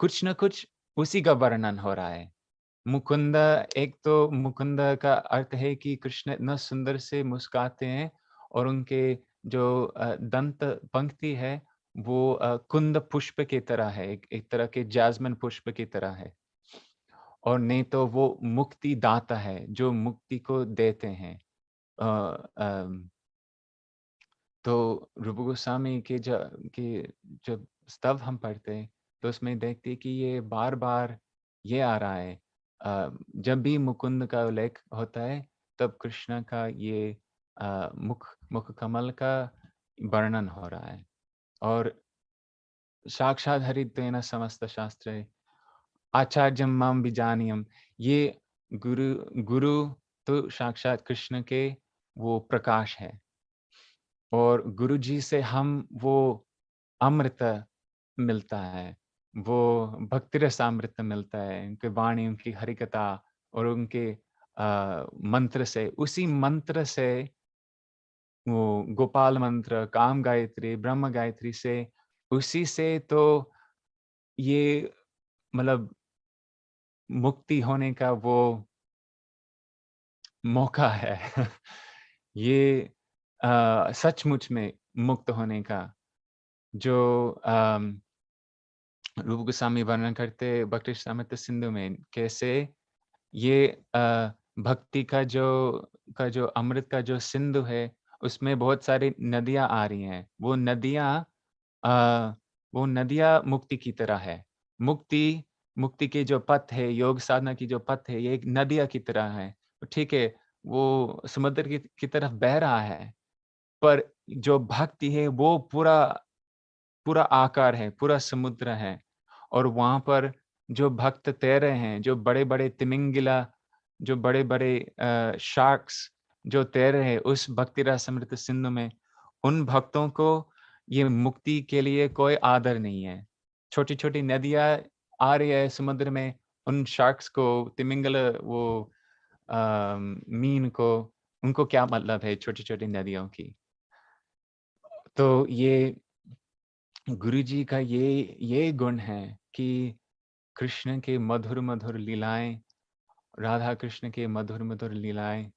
कुछ न कुछ उसी का वर्णन हो रहा है। मुकुंद, एक तो मुकुंद का अर्थ है कि कृष्ण इतना सुंदर से मुस्कुराते हैं, और उनके जो दंत पंक्ति है, वो कुंद पुष्प की तरह है, एक तरह के जैस्मिन पुष्प की तरह है। और नहीं तो वो मुक्ति दाता है, जो मुक्ति को देते हैं। अ, अम तो रूप गोस्वामी के जब स्तव हम पढ़ते हैं, तो उसमें देखते हैं कि ये बार-बार ये आ रहा है। जब भी मुकुंद का उल्लेख होता है, तब कृष्ण का ये मुख कमल का वर्णन हो रहा है। और साक्षात् हरितेन समस्त शास्त्रे आचार्यं मां विजानीयम्, ये गुरु तो साक्षात कृष्ण के वो प्रकाश है। और गुरु जी से हम वो अमृत मिलता है, वो भक्ति रस अमृत मिलता है, उनकी वाणी, उनकी हरि कथा और उनके मंत्र से, उसी मंत्र से, वो गोपाल मंत्र, काम गायत्री, ब्रह्म गायत्री से, उसी से तो ये मतलब मुक्ति होने का वो मौका है। ये सचमुच में मुक्त होने का, जो रूप गोस्वामी वर्णन करते भक्ति सामर्थ्य सिंधु में, कैसे ये भक्ति का जो अमृत का जो सिंधु है, उसमें बहुत सारी नदियाँ आ रही हैं। वो नदियाँ मुक्ति की तरह है। मुक्ति के जो पथ है, योग साधना की जो पथ है, ये एक नदिया की तरह है। तो ठीक है, वो समुद्र की तरफ बह रहा है, पर जो भक्ति है वो पूरा पूरा आकार है, पूरा समुद्र है। और वहाँ पर जो भक्त तैर रहे हैं, जो बड़े-बड़े तिमिंगिला, जो बड़े-बड़े शार्क्स जो तैर रहे हैं उस भक्ति रस अमृत सिंधु में, उन भक्तों को ये मुक्ति के लिए कोई आदर नहीं है। छोटी-छोटी नदियाँ आ रही है समुद्र में, उन शार्क्स को, तिमिंगल, वो मीन को, उनको क्या मतलब है छोटी-छोटी नदियों की। तो ये गुरुजी का ये गुण है कि कृष्ण के मधुर-मधुर लीलाएँ, राधा कृष्ण के मधुर-मधुर लीलाएँ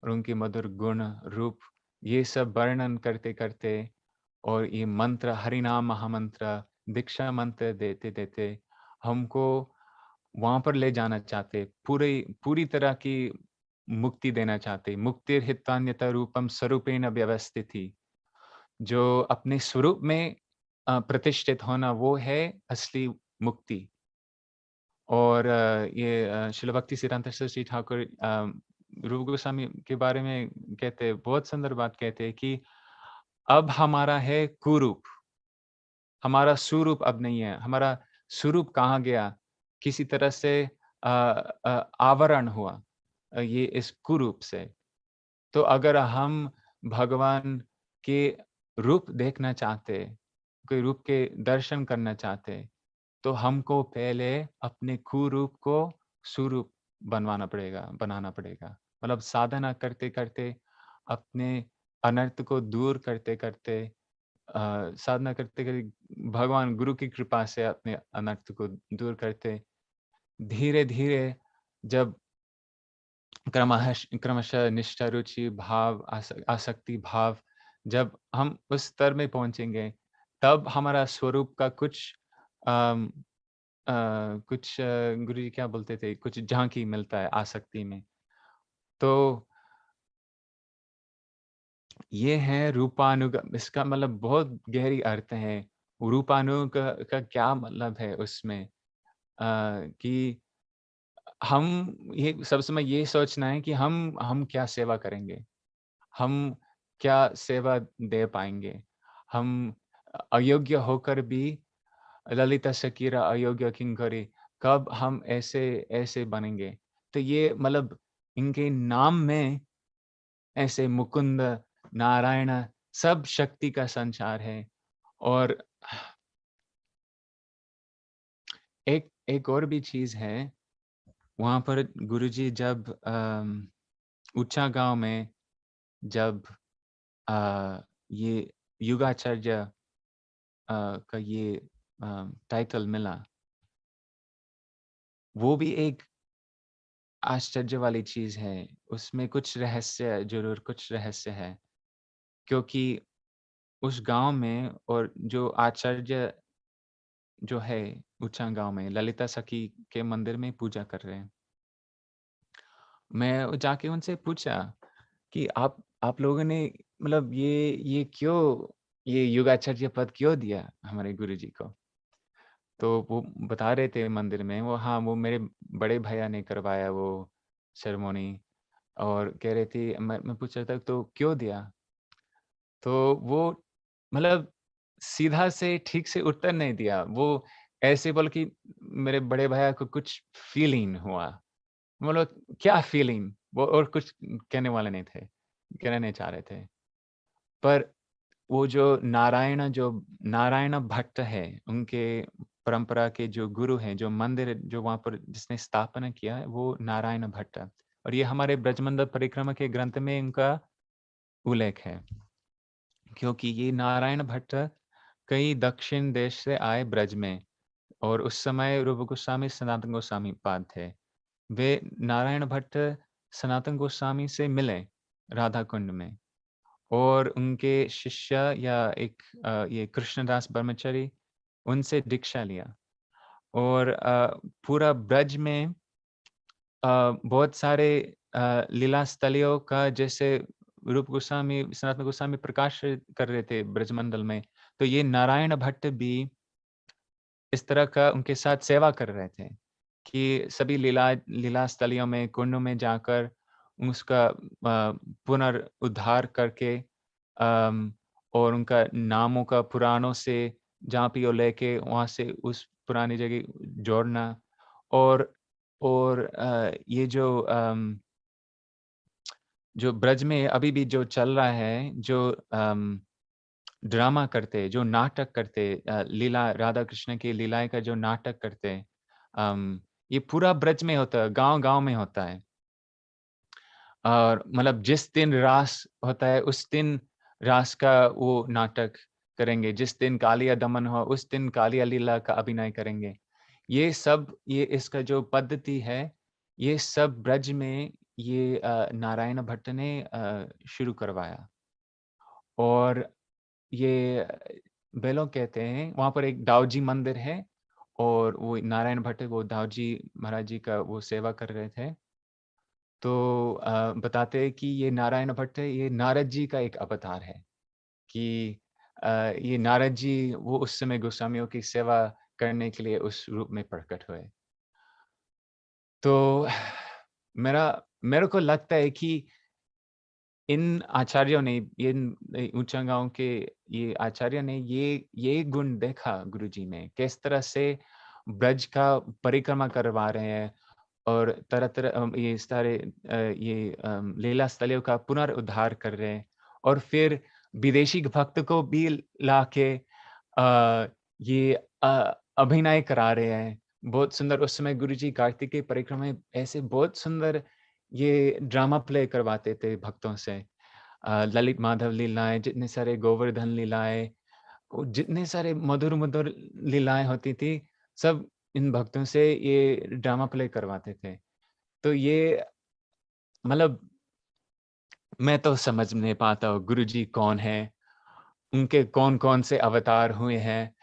और उनके मधुर गुण, रूप, ये सब वर्णन करते-करते और ये मंत्र, हरिनाम महामंत्र, दीक्षा मंत्र देते-देते हमको वहाँ पर ले जाना चाहते, पूरी तरह की मुक्ति देना चाहते। मुक्तिर्हितान्यथा रूपम स्वरूपेण व्यवस्थिति। जो अपने स्वरूप में प्रतिष्ठित होना, वो है असली मुक्ति। और ये श्रील भक्ति सिद्धांत सरस्वती ठाकुर रूप गोस्वामी के बारे में कहते हैं, बहुत सुंदर बात कहते हैं कि अब हमारा है कुरूप, हमारा स्वरूप अब नहीं है। हमारा स्वरूप कहाँ गया? किसी तरह से आवरण हुआ ये इस कुरूप से। तो अगर हम भगवान के रूप देखना चाहते, कोई रूप के दर्शन करना चाहते, तो हमको पहले अपने कुरूप को सुरूप बनाना पड़ेगा। मतलब साधना करते-करते, अपने अनर्थ को दूर करते-करते, साधना करते-करते भगवान गुरु की कृपा से अपने अनर्थ को दूर करते, धीरे-धीरे जब क्रमशः निष्ठा, रुचि, भाव, आसक्ति भाव, जब हम उस स्तर में पहुँचेंगे, तब हमारा स्वरूप का कुछ अम, गुरुजी क्या बोलते थे, कुछ झांकी मिलता है आसक्ति में। तो ये है रूपानुग, इसका मतलब बहुत गहरी अर्थ है। रूपानुग का क्या मतलब है उसमें? कि हम ये सब समय ये सोचना है कि हम क्या सेवा करेंगे? हम क्या सेवा दे पाएँगे? हम अयोग्य होकर भी ललिता शकीरा अयोग्य किंकरी, कब हम ऐसे ऐसे बनेंगे? तो ये मतलब इनके नाम में ऐसे मुकुंद, नारायण, सब शक्ति का संचार है। और एक एक और भी चीज़ है, वहाँ पर गुरुजी जब ऊंचा गाँव में जब ये युगाचार्य का ये टाइटल मिला, वो भी एक आश्चर्य वाली चीज़ है। उसमें कुछ रहस्य है। क्योंकि उस गाँव में और जो आचार्य जो है ऊंचा गाँव में ललिता सखी के मंदिर में पूजा कर रहे हैं। मैं जाके उनसे पूछा कि आप लोगों ने मतलब ये क्यों, ये युगाचार्य पद क्यों दिया हमारे गुरुजी को? तो वो बता रहे थे मंदिर में, वो हाँ, वो मेरे बड़े भैया ने करवाया वो सेरेमनी। और कह रहे थे, मैं पूछ रहा था तो क्यों दिया? तो वो मतलब सीधा से ठीक से उत्तर नहीं दिया। वो ऐसे बोला कि मेरे बड़े भैया को कुछ फीलिंग हुआ। बोला क्या फीलिंग? वो और कुछ कहने वाले नहीं थे, कहना नहीं चाह रहे थे। पर वो जो नारायण भट्ट है, उनके परंपरा के जो गुरु हैं, जो मंदिर जो वहाँ पर जिसने स्थापना किया है, वो नारायण भट्ट है। और ये हमारे ब्रजमंडल परिक्रमा के ग्रंथ में इनका उल्लेख है। क्योंकि ये नारायण भट्ट कई दक्षिण देश से आए ब्रज में, और उस समय रूप गोस्वामी, सनातन गोस्वामी पाद थे। वे नारायण भट्ट सनातन गोस्वामी से मिले राधा कुंड में, और उनके शिष्य या ये कृष्णदास ब्रह्मचारी, उनसे दीक्षा लिया। और पूरा ब्रज में बहुत सारे लीला स्थलियों का जैसे रूप गोस्वामी, सनातन गोस्वामी प्रकाश कर रहे थे ब्रजमंडल में, तो ये नारायण भट्ट भी इस तरह का उनके साथ सेवा कर रहे थे कि सभी लीला स्थलियों में, कुंडों में जाकर उसका पुनर्उद्धार करके और उनका नामों का पुराणों से जहाँ पे वो लेके वहाँ से उस पुरानी जगह जोड़ना। और ये जो ब्रज में अभी भी जो चल रहा है, जो ड्रामा करते, जो नाटक करते, लीला राधा कृष्ण की लीलाएँ का जो नाटक करते, ये पूरा ब्रज में होता है, गांव-गांव में होता है। और मतलब जिस दिन रास होता है, उस दिन रास का वो नाटक करेंगे। जिस दिन कालिया दमन हो, उस दिन कालिया लीला का अभिनय करेंगे। ये सब, ये इसका जो पद्धति है, ये सब ब्रज में ये नारायण भट्ट ने शुरू करवाया। और ये बेलों कहते हैं, वहाँ पर एक दाऊजी मंदिर है और वो नारायण भट्ट, वो दाऊजी महाराज जी का वो सेवा कर रहे थे। तो बताते हैं कि ये नारायण भट्ट है, ये नारद जी का एक अवतार है कि ये नारद जी वो उस समय गोस्वामियों की सेवा करने के लिए उस रूप में प्रकट हुए। तो मेरे को लगता है कि इन आचार्यों ने, इन ऊंचा गांव के ये आचार्य ने ये गुण देखा गुरुजी में, किस तरह से ब्रज का परिक्रमा करवा रहे हैं और तरह-तरह ये सारे ये लीला स्थलियों का पुनर्उद्धार कर रहे हैं और फिर विदेशी भक्त को भी लाके ये अभिनय करा रहे हैं। बहुत सुंदर उस समय गुरुजी कार्तिकेय परिक्रमा में ऐसे बहुत सुंदर ये ड्रामा प्ले करवाते थे भक्तों से। ललित माधव लीलाएँ, जितने सारे गोवर्धन लीलाएँ, जितने सारे मधुर-मधुर लीलाएँ होती थी, सब इन भक्तों से ये ड्रामा प्ले करवाते थे। तो ये मतलब मैं तो समझ नहीं पाता हूँ गुरुजी कौन है? उनके कौन-कौन से अवतार हुए हैं?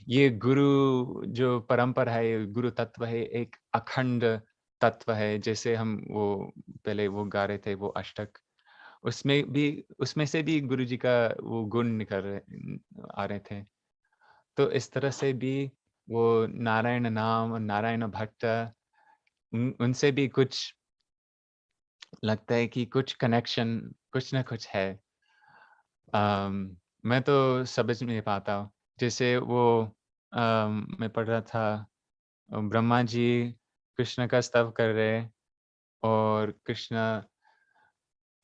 ये गुरु जो परंपरा है, ये गुरु तत्व है, एक अखंड तत्व है, जैसे हम वो पहले वो गा रहे थे वो अष्टक, उसमें से भी गुरुजी का वो गुण निकल रहे आ रहे थे। तो इस तरह से भी वो नारायण नाम, नारायण भट्ट उनसे भी कुछ लगता है कि कुछ कनेक्शन, कुछ ना कुछ है। मैं तो समझ नहीं पाता हूँ। जैसे वो मैं पढ़ रहा था, ब्रह्मा जी कृष्ण का स्तव कर रहे हैं और कृष्ण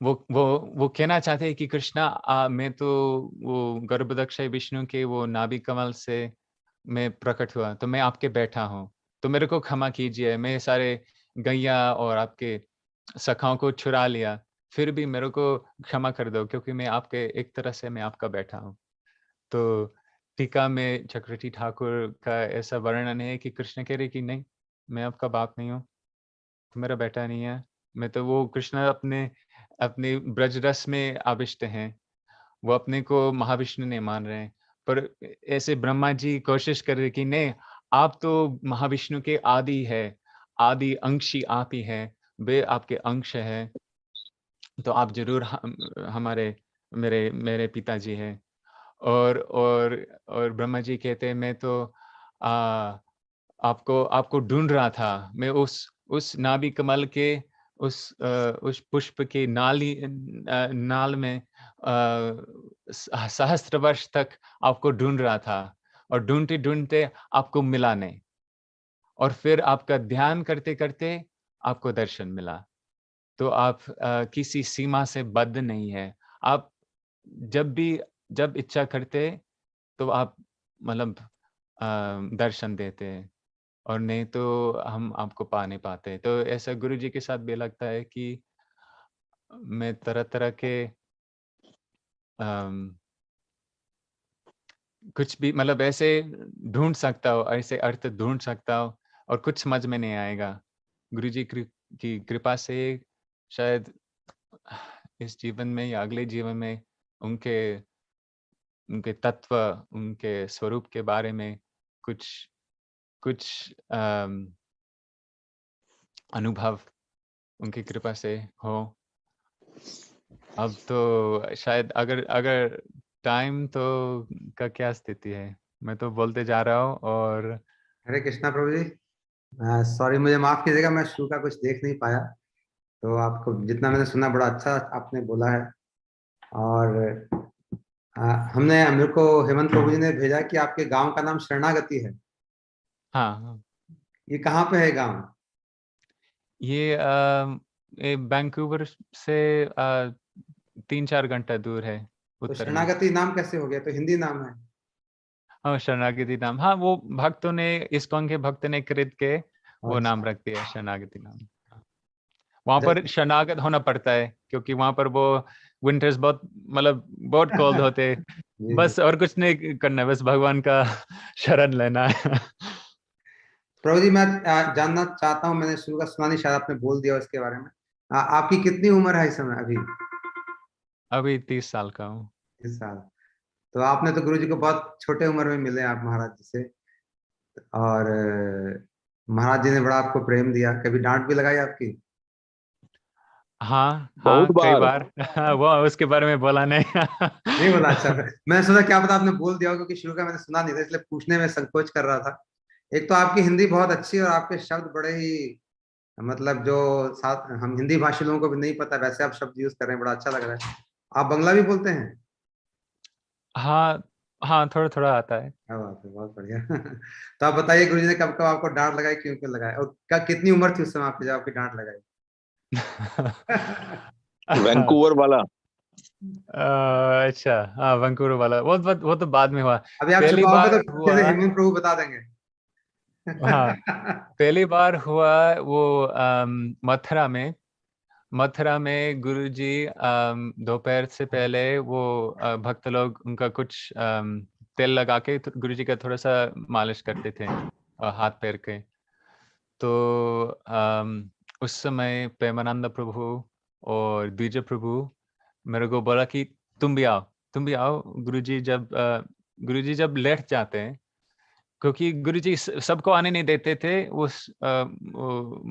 वो कहना चाहते हैं कि कृष्णा, मैं तो वो गर्भदक्ष विष्णु के वो नाभि कमल से मैं प्रकट हुआ, तो मैं आपके बैठा हूँ। तो मेरे को क्षमा कीजिए, मैं सारे गैया और आपके सखाओं को चुरा लिया, फिर भी मेरे को क्षमा कर दो क्योंकि मैं आपके एक तरह से मैं आपका बैठा हूँ। तो टीका में चक्रवर्ती ठाकुर का ऐसा वर्णन है कि कृष्ण कह रहे कि नहीं, मैं आपका बाप नहीं हूँ, तो मेरा बेटा नहीं है। मैं तो वो कृष्ण अपने अपने ब्रज रस में आविष्ट हैं। वो अपने को महाविष्णु नहीं मान रहे हैं। पर ऐसे ब्रह्मा जी कोशिश कर रहे कि नहीं, आप तो महाविष्णु के आदि है, आदि अंश ही आप ही हैं, वे आपके अंश हैं, तो आप ज़रूर हमारे मेरे मेरे पिताजी हैं। और ब्रह्मा जी कहते हैं मैं तो अ, आपको आपको ढूँढ रहा था। मैं उस नाभि कमल के उस पुष्प की नाल में सहस्त्र वर्ष तक आपको ढूँढ रहा था और ढूँढते-ढूँढते आपको मिला नहीं और फिर आपका ध्यान करते-करते आपको दर्शन मिला। तो आप किसी सीमा से बद्ध नहीं है। आप जब इच्छा करते तो आप मतलब दर्शन देते हैं और नहीं तो हम आपको पा नहीं पाते। तो ऐसा गुरुजी के साथ भी लगता है कि मैं तरह-तरह के अम, कुछ भी मतलब ऐसे ढूँढ सकता हूँ, ऐसे अर्थ ढूँढ सकता हूँ और कुछ समझ में नहीं आएगा। गुरुजी की कृपा से शायद इस जीवन में या अगले जीवन में उनके उनके तत्व, उनके स्वरूप के बारे में कुछ कुछ अनुभव उनकी कृपा से हो। अब तो शायद अगर अगर टाइम तो का क्या स्थिति है? मैं तो बोलते जा रहा हूँ और हरे कृष्णा प्रभु जी। सॉरी, मुझे माफ कीजिएगा, मैं शुरू का कुछ देख नहीं पाया। तो आपको जितना मैंने सुना बड़ा अच्छा आपने बोला है। और हमने मेरे को हेमंत प्रभु जी ने भेजा कि आपके गांव का नाम शरणागति है। हाँ, हाँ। ये कहाँ पे है गांव? ये वैंकूवर से 3-4 घंटा दूर है तो उत्तर में। शरणागति नाम कैसे हो गया? तो हिंदी नाम है। हाँ, शरणागति नाम। हाँ, वो भक्तों ने, इस्कॉन के भक्त ने खरीद के वो नाम अच्छा। रख दिया, शरणागति नाम। वहाँ जब पर शरणागत होना पड़ता है क्योंकि वहाँ पर वो विंटर्स बहुत मतलब बहुत कोल्ड होते। जी, बस और कुछ नहीं करना है, बस भगवान का शरण लेना है। प्रभु जी, मैं जानना चाहता हूँ, मैंने शुरू का सुना नहीं, शायद आपने बोल दिया इसके बारे में। आपकी कितनी उम्र है इस समय अभी? अभी 30 साल का हूँ। इस साल। तो आपने तो गुरु जी को बहुत छोटे उम्र में मिले आप महाराज जी से, और महाराज जी ने बड़ा आपको प्रेम दिया, कभी डांट भी लगाई आपकी? हाँ बहुत हाँ, कई बार। बार। वो उसके बारे में बोला नहीं। नहीं बोला? अच्छा, मैं सोचा क्या पता आपने बोल दिया हो, क्योंकि शुरू का मैंने सुना नहीं था, इसलिए पूछने में संकोच कर रहा था। एक तो आपकी हिंदी बहुत अच्छी है और आपके शब्द बड़े ही, मतलब जो साथ हम हिंदी भाषी लोगों को भी नहीं पता वैसे आप शब्द यूज कर रहे हैं, बड़ा अच्छा लग रहा है। आप बंगला भी बोलते हैं? हाँ हाँ, थोड़ा थोड़ा आता है। क्या बात है, बहुत बढ़िया। तो आप बताइए, गुरु जी ने कब कब आपको डांट लगाई, क्यों क्यों लगाई, और कितनी उम्र थी उस समय आपकी जब आपकी डांट लगाई? वैंकूवर वाला। अच्छा, हाँ, वैंकूवर वाला वो तो बाद में हुआ। अभी आप पहली छुपाओगे तो बार पीछे हुआ, से हेमंत प्रभु बता देंगे। हाँ, पहली बार हुआ वो मथुरा में गुरुजी दोपहर से पहले वो भक्त लोग उनका कुछ तेल लगा के गुरुजी का थोड़ा सा मालिश करते थे हाथ पैर के। तो उस समय प्रेमानंद प्रभु और द्विज प्रभु मेरे को बोला कि तुम भी आओ। गुरुजी जब लेट जाते हैं, क्योंकि गुरुजी सबको आने नहीं देते थे वो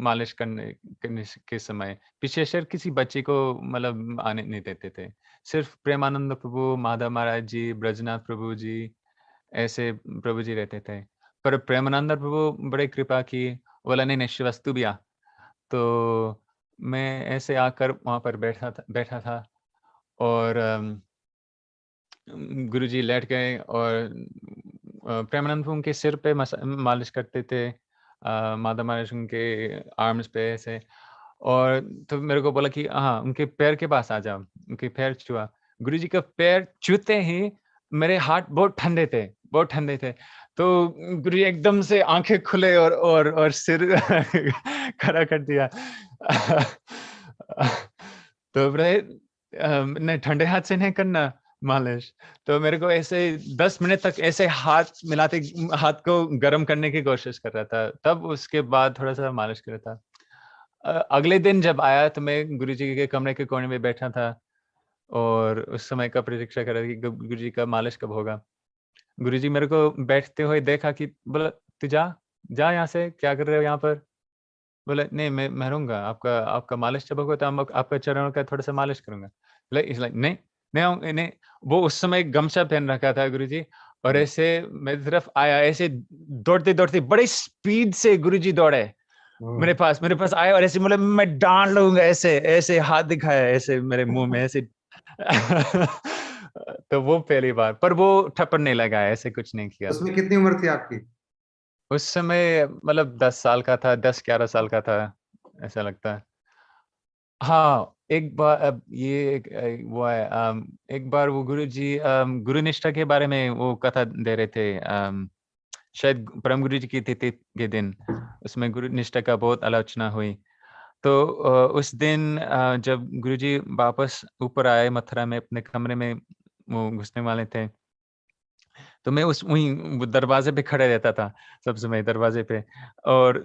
मालिश करने के समय, विशेषकर किसी बच्चे को मतलब आने नहीं देते थे। सिर्फ प्रेमानंद प्रभु, माधव महाराज जी, ब्रजनाथ प्रभु जी, ऐसे प्रभु जी रहते थे। पर प्रेमानंद प्रभु बड़े कृपा की, बोला नहीं नहीं श्रीवास तू भी आ। तो मैं ऐसे आकर वहाँ पर बैठा था और गुरुजी लेट गए और प्रेमानंद प्रभु उनके सिर पे मालिश करते थे, माधव महाराज उनके आर्म्स पे ऐसे। और तो मेरे को बोला कि हाँ, उनके पैर के पास आ जाओ, उनके पैर छुआ। गुरुजी का पैर छूते ही मेरे हाथ बहुत ठंडे थे। तो गुरुजी एकदम से आंखें खुले और सिर खड़ा कर दिया। तो बोले नहीं, ठंडे हाथ से नहीं करना मालिश। तो मेरे को ऐसे 10 मिनट तक ऐसे हाथ मिलाते, हाथ को गर्म करने की कोशिश कर रहा था। तब उसके बाद थोड़ा-सा मालिश कर रहा था। अगले दिन जब आया तो मैं गुरुजी के कमरे के कोने में बैठा था और उस समय का प्रतीक्षा कर रहा था कि गुरुजी का मालिश कब होगा। गुरुजी मेरे को बैठते हुए देखा कि बोला, "तू जा यहाँ से, क्या कर रहे हो यहाँ पर?" बोला, "नहीं, मैं रहूँगा, आपका आपका मालिश जब होगा तो हम आपका चरणों का थोड़ा-सा मालिश करूँगा।" इज़ लाइक नहीं, नहीं। वो उस समय गमछा पहन रखा था गुरुजी और ऐसे मेरी तरफ आया, ऐसे दौड़ते-दौड़ते बड़ी स्पीड से गुरुजी दौड़े मेरे पास आए और ऐसे मतलब मैं डाँट लूँगा, ऐसे हाथ दिखाया ऐसे मेरे मुँह में ऐसे। तो वो पहली बार, पर वो थप्पड़ नहीं लगाया, ऐसे कुछ नहीं किया। उसमें कितनी उम्र थी आपकी? उस समय मतलब 10 साल का था, 10-11 साल का था, ऐसा लगता है। हाँ, एक बार अब ये एक वो है एक बार वो गुरुजी गुरुनिष्ठा के बारे में वो कथा दे रहे थे, शायद परम गुरु जी की तिथि के दिन, उसमें गुरुनिष्ठा का बहुत आलोचना हुई। तो उस दिन जब गुरुजी वापस ऊपर आए मथुरा में अपने कमरे में वो घुसने वाले थे, तो मैं उस वहीं वो दरवाज़े पे खड़े रहता था, सब समय दरवाज़े पे। और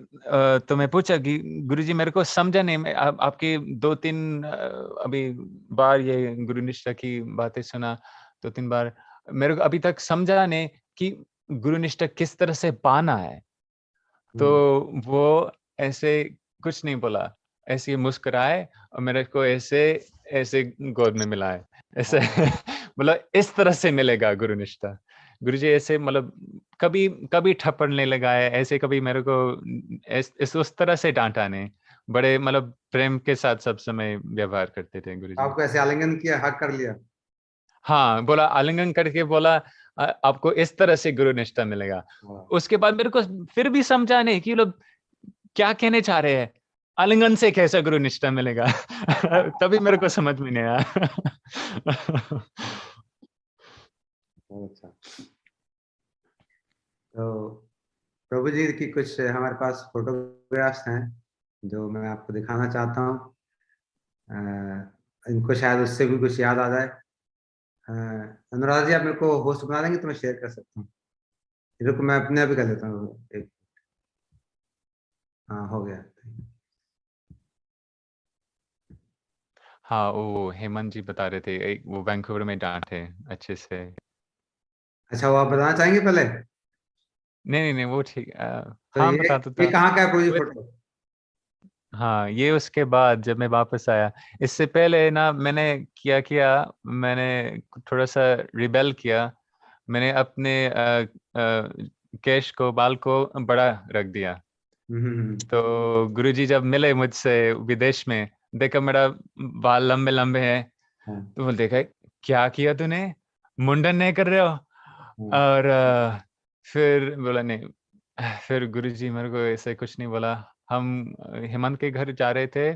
तो मैं पूछा कि गुरुजी मेरे को समझा नहीं, मैं आपकी 2-3 अभी बार ये गुरुनिष्ठा की बातें सुना, 2-3 बार। मेरे को अभी तक समझा नहीं कि गुरुनिष्ठा किस तरह से पाना है। तो वो ऐसे कुछ नहीं बोला, ऐसे ही मुस्कुराए और मेरे को ऐसे गोद में मिलाए। ऐसे मतलब इस तरह से मिलेगा गुरुनिष्ठा। गुरुजी ऐसे मतलब कभी कभी थप्पड़ नहीं लगाए, ऐसे कभी मेरे को उस तरह से डाँटा नहीं। बड़े मतलब प्रेम के साथ सब समय व्यवहार करते थे गुरुजी। आपको ऐसे आलिंगन किया, हक कर लिया? हाँ, बोला आलिंगन करके बोला आपको इस तरह से गुरुनिष्ठा मिलेगा। उसके बाद मेरे को फिर भी समझा नहीं कि लोग क्या कहने चाह रहे हैं? आलिंगन से कैसा गुरुनिष्ठा मिलेगा? तभी मेरे को समझ में नहीं आया। बहुत अच्छा। तो प्रभु जी की कुछ हमारे पास फोटोग्राफ्स हैं जो मैं आपको दिखाना चाहता हूँ। इनको शायद उससे भी कुछ याद आ जाए। अनुराग जी, आप मेरे को होस्ट बना देंगे तो मैं शेयर कर सकता हूँ। रुको, मैं अपने आप ही कर लेता हूँ एक। हाँ, हो गया। हाँ, वो हेमंत जी बता रहे थे एक वो वैंकूवर में डांट है अच्छे से। अच्छा, वो आप बताना चाहेंगे पहले? नहीं, वो ठीक तो हाँ, ये बता दो ये था। कहाँ का है प्रभु जी वो फोटो? हाँ, ये उसके बाद जब मैं वापस आया, इससे पहले ना मैंने किया मैंने थोड़ा सा रिबेल किया। मैंने अपने केश को, बाल को बड़ा रख दिया। तो गुरुजी जब मिले मुझसे विदेश में, देखा मेरा बाल लंबे लंबे हैं, तो बोल देखा क्या किया तूने, मुंडन नहीं कर रहे हो? और फिर बोला नहीं। फिर गुरुजी मेरे को ऐसे कुछ नहीं बोला। हम हेमंत के घर जा रहे थे,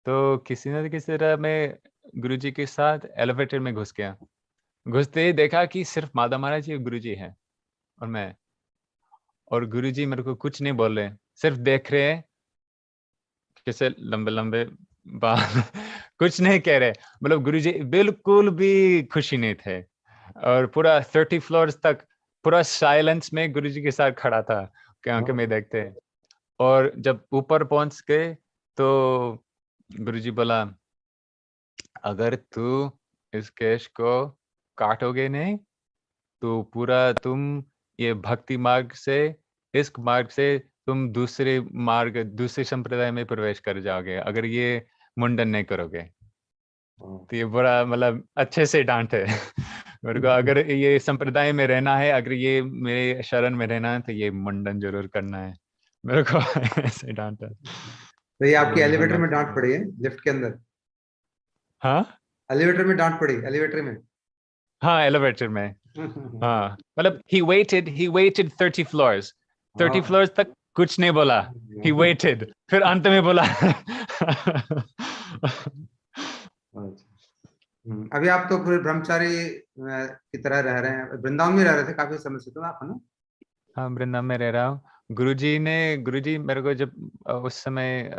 तो किसी न किसी तरह मैं गुरुजी के साथ एलिवेटर में घुस गया। घुसते ही देखा कि सिर्फ माता महाराज जी और गुरुजी हैं और मैं। और गुरुजी मेरे को कुछ नहीं बोल रहे, सिर्फ देख रहे हैं कैसे लंबे-लंबे बाल। कुछ नहीं कह रहे। मतलब गुरुजी बिल्कुल भी खुशी नहीं थे। और पूरा 30 फ्लोर्स तक पूरा साइलेंस में गुरुजी के साथ खड़ा था, कि आंखें में देखते। और जब ऊपर पहुंच गए तो गुरुजी बोला, अगर तू इस केश को काटोगे नहीं, तो पूरा तुम ये भक्ति मार्ग से, इस मार्ग से तुम दूसरे संप्रदाय में प्रवेश कर जाओगे, अगर ये मुंडन नहीं करोगे। तो ये बड़ा मतलब अच्छे से डांटे। मेरे को अगर ये संप्रदाय में रहना है, अगर ये मेरे शरण में रहना है, तो ये मुंडन जरूर करना है। मेरे को ऐसे डांटा। तो ये आपकी तो एलिवेटर भगवान में डांट पड़ी है, लिफ्ट के अंदर? हाँ एलिवेटर में डांट पड़ी, एलिवेटर में? हाँ, एलिवेटर में। हाँ, मतलब he waited 30 floors, 30 floors तक कुछ नहीं बोला। He waited, फिर अंत में बोला। अभी आप तो पूरे ब्रह्मचारी की तरह रह रहे हैं, वृंदावन में रह रहे थे काफी समय से तो आप, है ना? हाँ, वृंदावन में रह रहा हूँ। गुरुजी मेरे को जब उस समय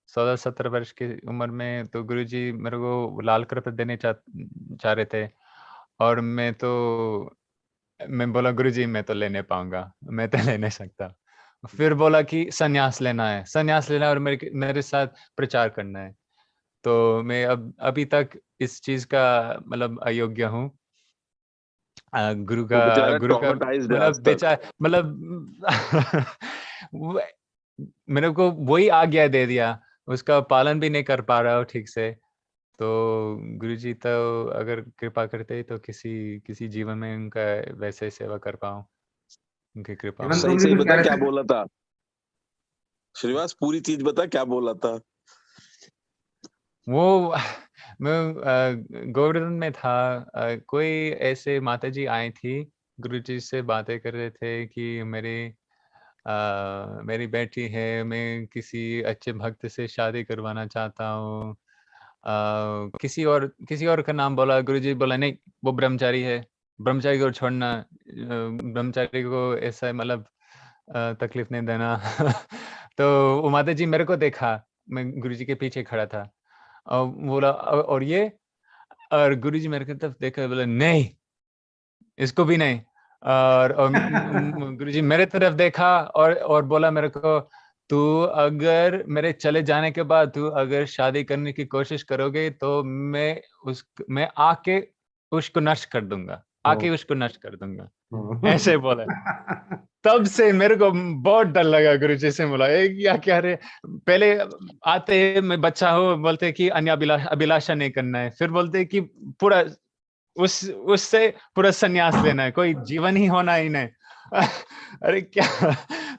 16-17 वर्ष की उम्र में, तो गुरुजी मेरे को लाल कलर देने चाह रहे थे। और मैं बोला गुरुजी मैं तो ले नहीं पाऊंगा, मैं तो ले नहीं सकता। फिर बोला कि संन्यास लेना है और मेरे साथ प्रचार करना है। तो मैं अब अभी तक इस चीज का मतलब अयोग्य हूँ। वो बेचारा गुरु का ट्रॉमेटाइज्ड है आज मतलब तक। वो- मेरे को वही आज्ञा दे दिया, उसका पालन भी नहीं कर पा रहा हूँ ठीक से। तो गुरुजी तो अगर कृपा करते तो किसी जीवन में उनका वैसे सेवा कर पाऊँ, उनकी कृपा हेमंत हो। प्रभु जी सही कुछ कह बता, रहे क्या थे? बोला था श्रीवास? पूरी चीज बता, क्या बोला था? वो मैं गोवर्धन में था। कोई ऐसे माताजी आई थी, गुरुजी से बातें कर रहे थे कि मेरी बेटी है, मैं किसी अच्छे भक्त से शादी करवाना चाहता हूँ। किसी और का नाम बोला। गुरुजी बोला नहीं, वो ब्रह्मचारी है, ब्रह्मचारी को छोड़ना, ब्रह्मचारी को ऐसा मतलब तकलीफ नहीं देना। तो वो माताजी मेरे को देखा, मैं गुरुजी के पीछे खड़ा था, और बोला और ये, और गुरुजी मेरे की तरफ देखा, बोला नहीं, इसको भी नहीं। और गुरुजी मेरे तरफ देखा और बोला मेरे को, तू अगर मेरे चले जाने के बाद तू अगर शादी करने की कोशिश करोगे, तो मैं आके उसको नष्ट कर दूंगा, ऐसे बोला। तब से मेरे को बहुत डर लगा गुरुजी से बोला, क्या क्या रे। पहले आते हैं मैं बच्चा हूँ, बोलते कि अन्य अभिलाषा नहीं करना है, फिर बोलते कि पूरा उससे पूरा संन्यास लेना है, कोई जीवन ही होना ही नहीं। अरे क्या।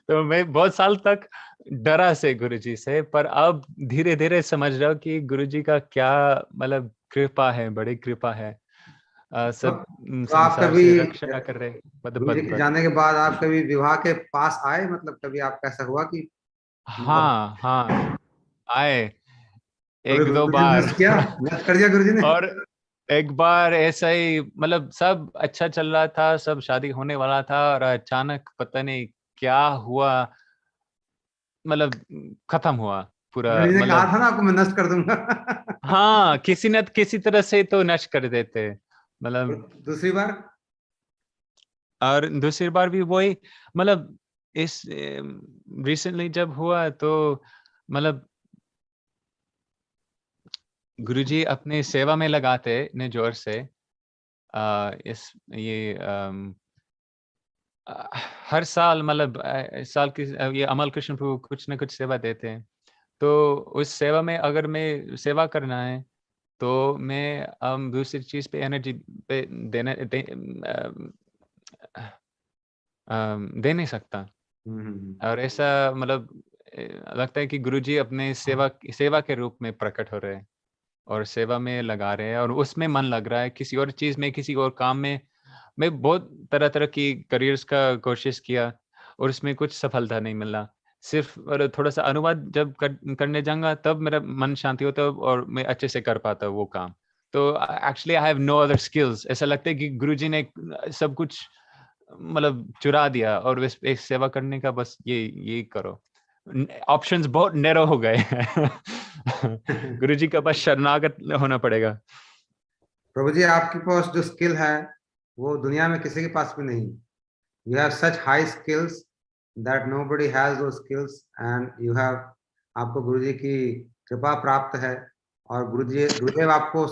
तो मैं बहुत साल तक डरा से गुरुजी से, पर अब धीरे धीरे समझ रहा हूँ कि गुरुजी का क्या मतलब कृपा है, बड़ी कृपा है। सब तो आप संसार कभी से रक्षा कर रहे पद गुरु जी पद के पर। जाने के बाद आप कभी विवाह के पास आए? मतलब कभी आपका ऐसा हुआ कि मतलब हाँ आए कभी 1-2 गुरु जी ने बार। मिस किया, मिस कर दिया गुरु जी ने? और एक बार ऐसा ही, मतलब सब अच्छा चल रहा था, सब शादी होने वाला था, और अचानक पता नहीं क्या हुआ, मतलब खत्म हुआ पूरा, गुरुजी ने कहा मतलब था ना आपको मैं नष्ट कर दूंगा। हाँ, किसी न किसी तरह से तो नष्ट कर देते, और मतलब। दूसरी बार? और दूसरी बार भी वही, मतलब इस रिसेंटली जब हुआ तो मतलब गुरुजी अपने सेवा में लगाते इतने जोर से, इस ये हर साल, मतलब इस साल की ये अमल कृष्ण प्रभु कुछ न कुछ सेवा देते हैं, तो उस सेवा में अगर मैं सेवा करना है तो मैं दूसरी चीज पे एनर्जी पे दे नहीं सकता। और ऐसा, मतलब लगता है कि गुरुजी अपने सेवा के रूप में प्रकट हो रहे हैं और सेवा में लगा रहे हैं, और उसमें मन लग रहा है, किसी और चीज में, किसी और काम में। मैं बहुत तरह-तरह की करियर्स का कोशिश किया और उसमें कुछ सफलता नहीं मिला। सिर्फ़ और थोड़ा-सा अनुवाद जब करने जाऊँगा तब मेरा मन शांति होता है और मैं अच्छे से कर पाता हूँ वो काम। तो actually I have no other skills. ऐसा लगता है कि गुरुजी ने सब कुछ मतलब चुरा दिया और बस एक सेवा करने का, बस ये करो। ऑप्शंस बहुत नैरो हो गए हैं। गुरुजी के पास शरणागत होना पड़ेगा। प्रभु जी, आपके पास जो स्किल है वो दुनिया में किसी के पास भी नहीं। You have such high skills that nobody has दो स्किल्स, एंड यू हैव, आपको गुरुजी की कृपा प्राप्त है, और गुरुदेव आपको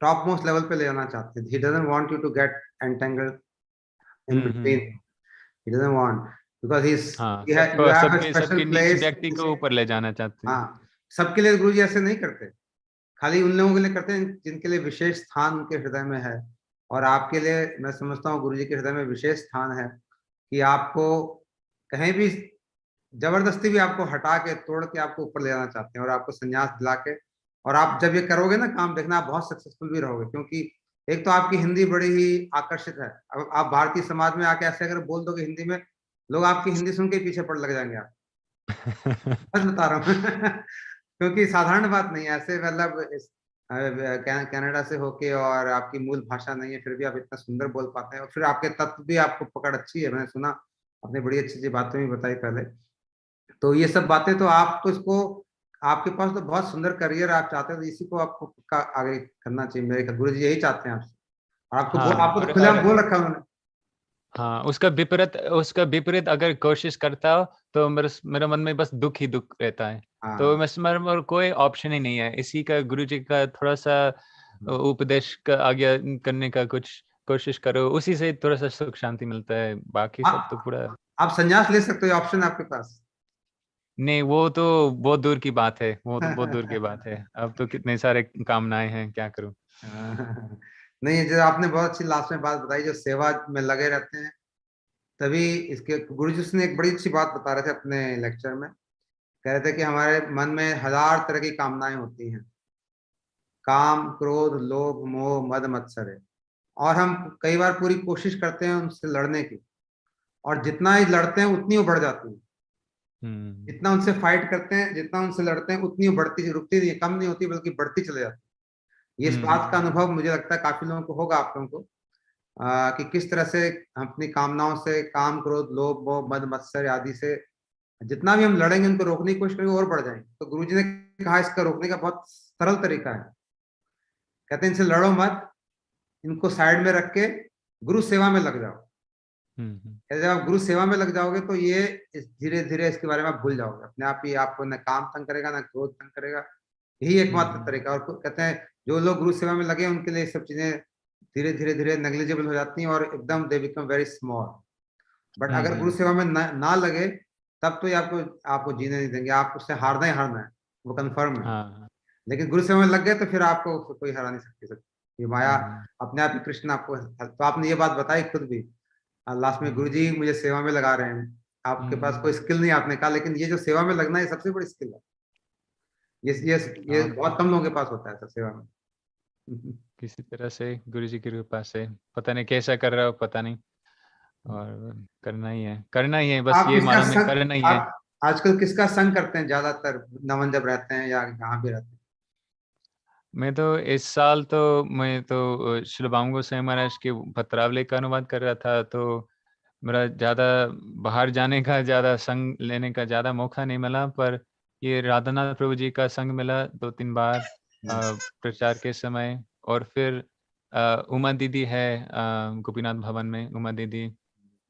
टॉप मोस्ट लेवल पे ले जाना चाहते हैं। He doesn't want you to get entangled in between, he doesn't want, because he is, हाँ, यू सबको हैव अ सबके स्पेशल सबके नीच प्लेस। व्यक्ति को ऊपर ले जाना चाहते हैं। हाँ, सबके लिए गुरुजी ऐसे नहीं करते, खाली उन लोगों के लिए करते हैं जिनके लिए विशेष स्थान उनके हृदय में है। और आपके लिए मैं समझता हूँ गुरुजी के हृदय में विशेष स्थान है, कि आपको कहीं भी जबरदस्ती भी आपको हटा के, तोड़ के आपको ऊपर ले जाना चाहते हैं, और आपको संन्यास दिला के, और आप जब ये करोगे ना काम, देखना आप बहुत सक्सेसफुल भी रहोगे, क्योंकि एक तो आपकी हिंदी बड़ी ही आकर्षित है। अब आप भारतीय समाज में आके ऐसे अगर बोल दोगे हिंदी में, लोग आपकी हिंदी सुन के पीछे पड़ लग जाएंगे। आप, सच बता रहा हूँ। क्योंकि साधारण बात नहीं है ऐसे, मतलब कनाडा से होके, और आपकी मूल भाषा नहीं है, फिर भी आप इतना सुंदर बोल पाते हैं, और फिर आपके तत्व भी, आपको पकड़ अच्छी है, मैंने सुना आपने बड़ी अच्छी अच्छी बातें भी बताई पहले। तो ये सब बातें तो आप तो इसको, आपके पास तो बहुत सुंदर करियर आप चाहते हैं, तो इसी को आपको पक्का आगे करना चाहिए। मेरे गुरु जी यही चाहते हैं आपसे, और हाँ, आपको तो और खुलेआम बोल रखा है उन्होंने। हाँ, उसका विपरीत अगर कोशिश करता हो तो मेरे मन में बस दुःख ही दुःख रहता है। तो हाँ, बस मेरे और कोई ऑप्शन ही नहीं है। इसी का गुरुजी का थोड़ा-सा उपदेश का आज्ञा करने का कुछ कोशिश करो, उसी से थोड़ा-सा सुख शांति मिलता है। बाकी सब तो आप पूरा आप संन्यास ले सकते हो, ऑप्शन है आपके पास। नहीं, वो तो बहुत दूर की बात है, वो तो बहुत दूर की बात है। अब तो कितने सारे कामनाएँ हैं, क्या करूँ? नहीं, जो आपने बहुत अच्छी लास्ट में बात बताई, जो सेवा में लगे रहते हैं, तभी इसके गुरुजी ने एक बड़ी अच्छी बात बता रहे थे अपने लेक्चर में। कह रहे थे कि हमारे मन में हजार तरह की कामनाएं होती हैं, काम, क्रोध, लोभ, मोह, मद, मत्सर है, और हम कई बार पूरी कोशिश करते हैं उनसे लड़ने की, और जितना ही लड़ते हैं उतनी वो बढ़ जाती है। हुँ, जितना उनसे फाइट करते हैं, जितना उनसे लड़ते हैं, उतनी वो बढ़ती, रुकती नहीं है, कम नहीं होती, बल्कि बढ़ती चले जाती है। ये इस बात का हुँ, अनुभव मुझे लगता है काफी लोगों को होगा, आप लोगों को, कि किस तरह से हम अपनी कामनाओं से, काम, क्रोध, लोभ, मोह, मद, मत्सर आदि से जितना भी हम लड़ेंगे, उनको रोकने की कोशिश करेंगे, और बढ़ जाएंगे। तो गुरुजी ने कहा इसका रोकने का बहुत सरल तरीका है। कहते हैं इनसे लड़ो मत, इनको साइड में रख के गुरु सेवा में लग जाओ। हुँ, जब आप गुरु सेवा में लग जाओगे तो ये धीरे धीरे इसके बारे में आप भूल जाओगे, अपने आप ही आपको न काम तंग करेगा, न क्रोध तंग करेगा। यही एकमात्र हुँ, तरीका। और कहते हैं जो लोग गुरु सेवा में लगे उनके लिए सब चीजें धीरे धीरे धीरे नेग्लिजिबल हो जाती हैं, और एकदम they become very small. But hmm, अगर गुरु हुँ, सेवा में ना लगे, तब तो ये आपको आपको जीने नहीं देंगे, आप उससे हारना ही हारना है, वो कंफर्म है। हाँ, लेकिन गुरु सेवा में लग गए तो फिर आपको कोई हरा नहीं सकती। ये माया हुँ, अपने आप ही कृष्ण आपको, तो आपने ये बात बताई खुद भी लास्ट में, हुँ, गुरुजी मुझे सेवा में लगा रहे हैं। आपके पास कोई हुँ, स्किल नहीं, आपने कहा, लेकिन ये जो सेवा में लगना है, ये सबसे बड़ी स्किल है। ये ये ये हाँ, बहुत कम लोगों के पास होता है सब सेवा में। किसी तरह से गुरुजी की कृपा से, पता नहीं कैसा कर रहा हो, पता नहीं, और करना ही है, बस आप ये किसका मालूम है, संग, करना ही है। आप आजकल किसका संग करते हैं ज्यादातर, नमन जब रहते हैं या जहाँ भी रहते हैं? मैं तो इस साल तो मैं तो श्री बांगो गोसाई महाराज के पत्रावली का अनुवाद कर रहा था, तो मेरा ज़्यादा बाहर जाने का, ज़्यादा संग लेने का ज़्यादा मौका नहीं मिला, पर ये राधानाथ प्रभु जी का संग मिला 2-3 बार प्रचार के समय। और फिर उमा दीदी है गोपीनाथ भवन में, उमा दीदी,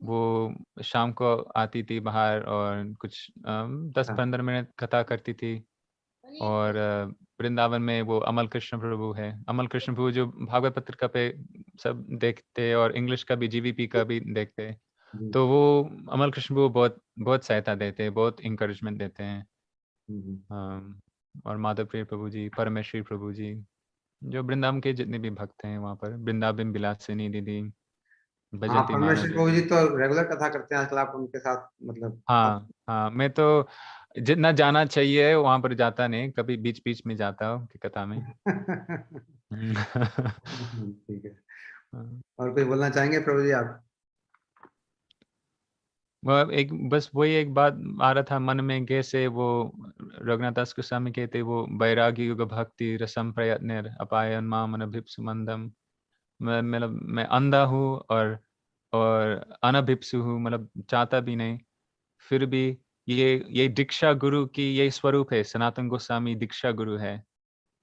वो शाम को आती थी बाहर और कुछ 10-15 मिनट कथा करती थी। और वृंदावन में वो अमल कृष्ण प्रभु है, अमल कृष्ण प्रभु जो भागवत पत्रिका पे सब देखते और इंग्लिश का भी, जीवीपी का भी देखते, जी। तो वो अमल कृष्ण प्रभु बहुत बहुत सहायता देते हैं, बहुत इंकरेजमेंट देते हैं। और माधव प्रिय प्रभु जी, परमेश्वरी प्रभु जी, जो वृंदावन के जितने भी भक्त हैं वहाँ पर, वृंदावन विलासिनी दीदी, हाँ, बजंती माला परमेश्वर प्रभु जी दीदी। तो रेगुलर कथा करते हैं आजकल, आप उनके साथ मतलब आप हाँ हाँ, मैं तो जितना जाना चाहिए वहाँ पर जाता नहीं, कभी बीच बीच में जाता हूँ कि कथा में। ठीक है। हाँ। और कोई बोलना चाहेंगे प्रभु जी आप? वह एक बस वही एक बात आ रहा था मन में, कैसे वो रघुनाथ दास गोस्वामी कहते, वो बैरागी युग भक्ति रसम प्रयत्न अपायन माम अनभिप्सु मंदम। मैं अंधा हूँ और अनभिप्सु हूँ, मतलब चाहता भी नहीं, फिर भी ये दीक्षा गुरु की यही स्वरूप है। सनातन गोस्वामी दीक्षा गुरु है,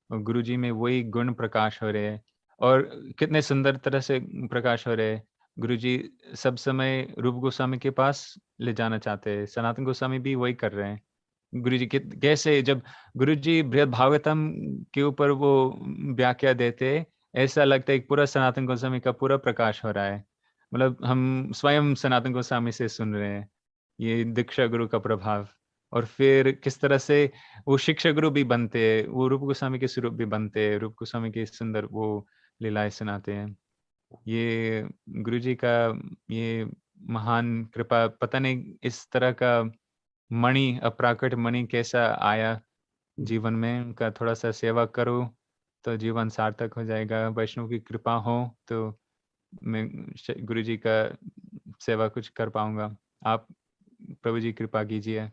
और गुरु जी में वही गुण प्रकाश हो रहे हैं, और कितने सुंदर तरह से प्रकाश हो रहे हैं। गुरु जी सब समय रूप गोस्वामी के पास ले जाना चाहते हैं, सनातन गोस्वामी भी वही कर रहे हैं। गुरु जी कैसे जब गुरु जी बृहद भागवतम के ऊपर वो व्याख्या देते, ऐसा लगता है कि पूरा सनातन गोस्वामी का पूरा प्रकाश हो रहा है, मतलब हम स्वयं सनातन गोस्वामी से सुन रहे हैं ये दीक्षा गुरु का प्रभाव। और फिर किस तरह से वो शिक्षा गुरु भी बनते हैं, वो रूप गोस्वामी के स्वरूप भी बनते हैं, रूप गोस्वामी की सुंदर वो लीलाएं सुनाते हैं। ये गुरु जी का ये महान कृपा, पता नहीं इस तरह का मणि, अप्राकृत मणि कैसा आया जीवन में। उनका थोड़ा सा सेवा करो तो जीवन सार्थक हो जाएगा। वैष्णव की कृपा हो तो मैं गुरु जी का सेवा कुछ कर पाऊंगा। आप प्रभु जी कृपा कीजिए।